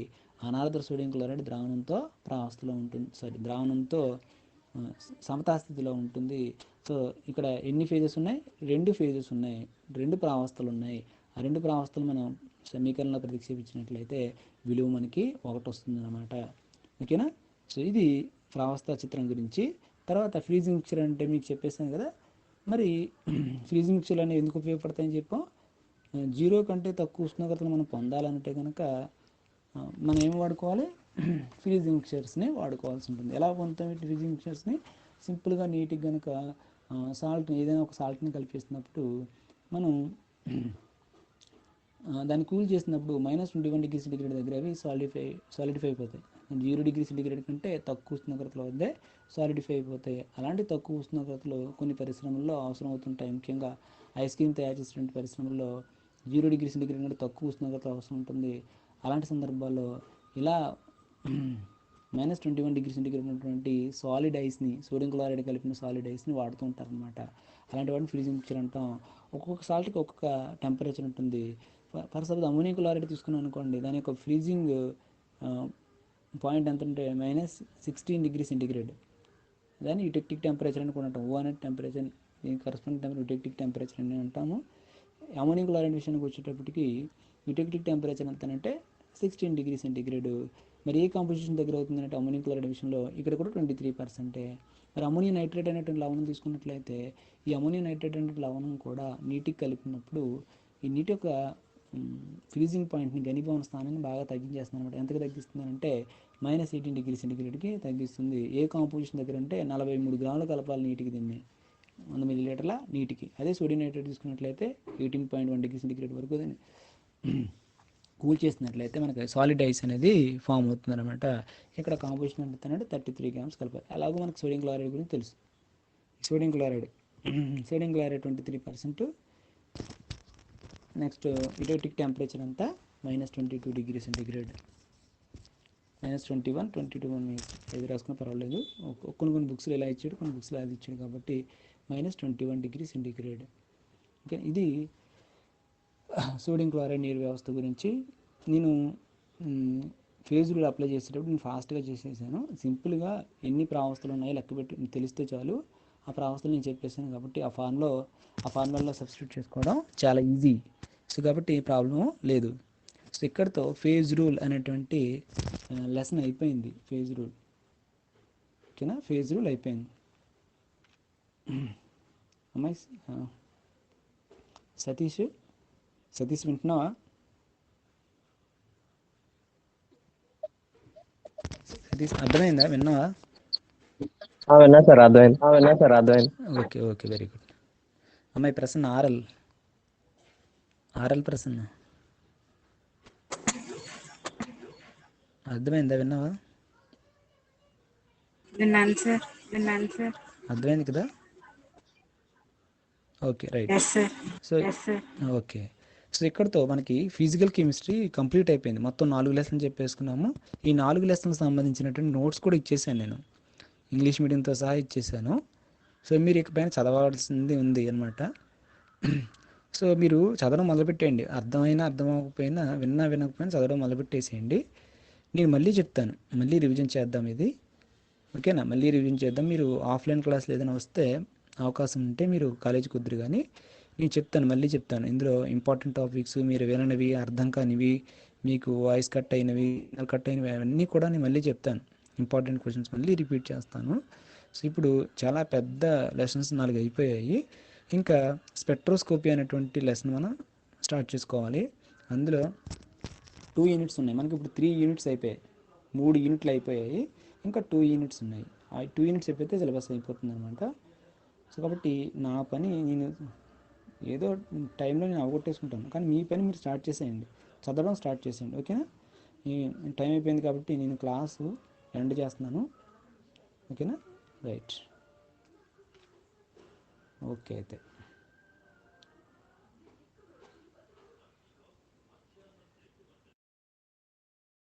అనాథర్ సోడియం క్లోరైడ్ ద్రావణంతో సమతాస్థితిలో ఉంటుంది. సో ఇక్కడ ఎన్ని ఫేజెస్ ఉన్నాయి, 2 ఫేజెస్ ఉన్నాయి, 2 ప్రావస్థలు ఉన్నాయి. ఆ 2 ప్రావస్థలు మనం సమీకరణలో ప్రతిక్షేపించినట్లయితే విలువ మనకి 1 వస్తుంది అన్నమాట. ఓకేనా. సో ఇది ప్రావస్థ చిత్రం గురించి. తర్వాత ఫ్రీజింగ్ మిక్చర్ అంటే మీకు చెప్పేసాను కదా. మరి ఫ్రీజింగ్ మిక్చర్లు అనేవి ఎందుకు ఉపయోగపడతాయని చెప్పాం, 0 కంటే తక్కువ ఉష్ణోగ్రతలు మనం పొందాలంటే కనుక మనం ఏమి వాడుకోవాలి, ఫ్రీజింగ్ మిక్చర్స్ని వాడుకోవాల్సి ఉంటుంది. ఎలా పొందుతాం ఈ ఫ్రీజింగ్ మిక్చర్స్ని, సింపుల్గా నీటికి కనుక ఏదైనా ఒక సాల్ట్ని కలిపేసినప్పుడు మనం దాన్ని కూల్ చేసినప్పుడు -21°C దగ్గర అవి సాలిడిఫై అయిపోతాయి. 0°C కంటే తక్కువ ఉష్ణోగ్రతలో వద్దే సాలిడిఫై అయిపోతాయి. అలాంటి తక్కువ ఉష్ణోగ్రతలు కొన్ని పరిశ్రమల్లో అవసరం అవుతుంటాయి. ముఖ్యంగా ఐస్ క్రీమ్ తయారు చేసేటువంటి పరిశ్రమల్లో 0°C కంటే తక్కువ ఉష్ణోగ్రత అవసరం ఉంటుంది. అలాంటి సందర్భాల్లో ఇలా -21°C ఉన్నటువంటి సాలిడ్ ఐస్ని, సోడియం క్లోరైడ్ కలిపిన సాలిడ్ ఐస్ని వాడుతూ ఉంటారు అనమాట. అలాంటి వాటిని ఫ్రీజింగ్ మిక్చర్ అంటాం. ఒక్కొక్క సాల్ట్కి ఒక్కొక్క టెంపరేచర్ ఉంటుంది. ఫర్ సపోజ్ అమోనియం క్లోరైడ్ తీసుకున్నాం అనుకోండి, దాని యొక్క ఫ్రీజింగ్ పాయింట్ ఎంత అంటే -16°C. దాన్ని యుటెక్టిక్ టెంపరేచర్ అనుకుంటాం. ఓ అనేది టెంపరేచర్ దీని కరస్పాండింగ్ యూటెక్టిక్ టెంపరేచర్ అని అంటాము. అమోనియం క్లోరైడ్ విషయానికి వచ్చేటప్పటికి యూటెక్టిక్ టెంపరేచర్ ఎంతనంటే 16 డిగ్రీ సెంటీగ్రేడ్. మరి ఏ కాంపోజిషన్ దగ్గర అవుతుందంటే అమోనియం క్లోరైడ్ విషయంలో ఇక్కడ కూడా 23%. మరి అమోనియం నైట్రేట్ అనేటువంటి లవణం తీసుకున్నట్లయితే ఈ అమోనియం నైట్రేట్ అనే లవణం కూడా నీటికి కలిపినప్పుడు ఈ నీటి యొక్క ఫ్రీజింగ్ పాయింట్ని, ఘనీభవన స్థానాన్ని బాగా తగ్గించేస్తుంది అనమాట. ఎంతకు తగ్గిస్తుంది అంటే -18 డిగ్రీ సెంటీగ్రేడ్కి తగ్గిస్తుంది. ఏ కాంపోజిషన్ దగ్గర అంటే 43 గ్రాములు కలపాలి నీటికి, దీన్ని 100 మిల్లీలీటర్ల నీటికి. అదే సోడియం నైట్రేట్ తీసుకున్నట్లయితే 18.1 డిగ్రీ సెంటీగ్రేడ్ వరకు దాన్ని కూల్ చేసినట్లయితే మనకి సాలిడ్ ఐస్ అనేది ఫామ్ అవుతుంది అనమాట. ఇక్కడ కాంపోజిషన్ అంటే 33 గ్రామ్స్ కలపాలి. అలాగే మనకు సోడియం క్లోరైడ్ గురించి తెలుసు. Sodium chloride 23%. Next eutectic temperature అంతా -22 డిగ్రీ సెంటీగ్రేడ్, -21, 22 ఏది రాసుకున్నా పర్వాలేదు. కొన్ని బుక్స్లో ఇలా ఇచ్చాడు, కొన్ని బుక్స్లో అది ఇచ్చాడు కాబట్టి -21 డిగ్రీ సెంటీగ్రేడ్. ఓకే, ఇది సోడియం క్లోరైడ్ నీరు వ్యవస్థ గురించి. నేను ఫేజ్ రూల్ అప్లై చేసేటప్పుడు నేను ఫాస్ట్గా చేసేసాను. సింపుల్గా ఎన్ని ప్రావస్థలు ఉన్నాయో లెక్క పెట్టి తెలిస్తే చాలు. ఆ ప్రావస్థలు నేను చెప్పేసాను కాబట్టి ఆ ఫార్ములాలో సబ్స్టిట్యూట్ చేసుకోవడం చాలా ఈజీ. సో కాబట్టి ప్రాబ్లము లేదు. సో ఇక్కడితో ఫేజ్ రూల్ అనేటువంటి లెసన్ అయిపోయింది. ఫేజ్ రూల్, ఓకేనా, ఫేజ్ రూల్ అయిపోయింది. అమ్మాయి సతీష్ వింటున్నావా? సతీష్ అర్థమైందా? విన్నావా? విన్నా సార్, అర్థమైంది. Okay, very good. అమ్మాయి ప్రసన్న, ఆర్ఎల్ ప్రసన్న అర్థమైందా? విన్నావా? విన్నాను సార్. అర్థమైంది కదా? Okay, right. So okay, so ఇక్కడతో మనకి ఫిజికల్ కెమిస్ట్రీ కంప్లీట్ అయిపోయింది. మొత్తం 4 లెసన్లు చెప్పేసుకున్నాము. ఈ 4 లెసన్లకు సంబంధించినటువంటి నోట్స్ కూడా ఇచ్చేసాను నేను, ఇంగ్లీష్ మీడియంతో సహా ఇచ్చేసాను. సో మీరు ఇకపైన చదవాల్సింది ఉంది అనమాట. సో మీరు చదవడం మొదలుపెట్టేయండి. అర్థం అవ్వకపోయినా, వినకపోయినా చదవడం మొదలుపెట్టేసేయండి. నేను మళ్ళీ చెప్తాను, మళ్ళీ రివిజన్ చేద్దాం ఇది, ఓకేనా? మళ్ళీ రివిజన్ చేద్దాం. మీరు ఆఫ్లైన్ క్లాసులు ఏదైనా వస్తే అవకాశం ఉంటే మీరు కాలేజీకి వద్దురు, కానీ నేను చెప్తాను, మళ్ళీ చెప్తాను. ఇందులో ఇంపార్టెంట్ టాపిక్స్, మీరు విననివి, అర్థం కానివి, మీకు వాయిస్ కట్ అయినవి అవన్నీ కూడా నేను మళ్ళీ చెప్తాను. ఇంపార్టెంట్ క్వశ్చన్స్ మళ్ళీ రిపీట్ చేస్తాను. సో ఇప్పుడు చాలా పెద్ద లెసన్స్ 4 అయిపోయాయి. ఇంకా స్పెక్ట్రోస్కోపీ అనేటువంటి లెసన్ మనం స్టార్ట్ చేసుకోవాలి. అందులో 2 యూనిట్స్ ఉన్నాయి మనకి. ఇప్పుడు 3 యూనిట్స్ అయిపోయాయి, 3 యూనిట్లు అయిపోయాయి. ఇంకా 2 యూనిట్స్ ఉన్నాయి. ఆ 2 యూనిట్స్ అయిపోతే సిలబస్ అయిపోతుంది అనమాట. సో కాబట్టి నా పని నేను ఏదో టైంలో నేను అవగొట్టేసుకుంటాను, కానీ మీ పని మీరు స్టార్ట్ చేసేయండి, చదవడం స్టార్ట్ చేసేయండి, ఓకేనా? టైం అయిపోయింది కాబట్టి నేను క్లాసు ఎండ్ చేస్తున్నాను, ఓకేనా? రైట్, ఓకే అయితే.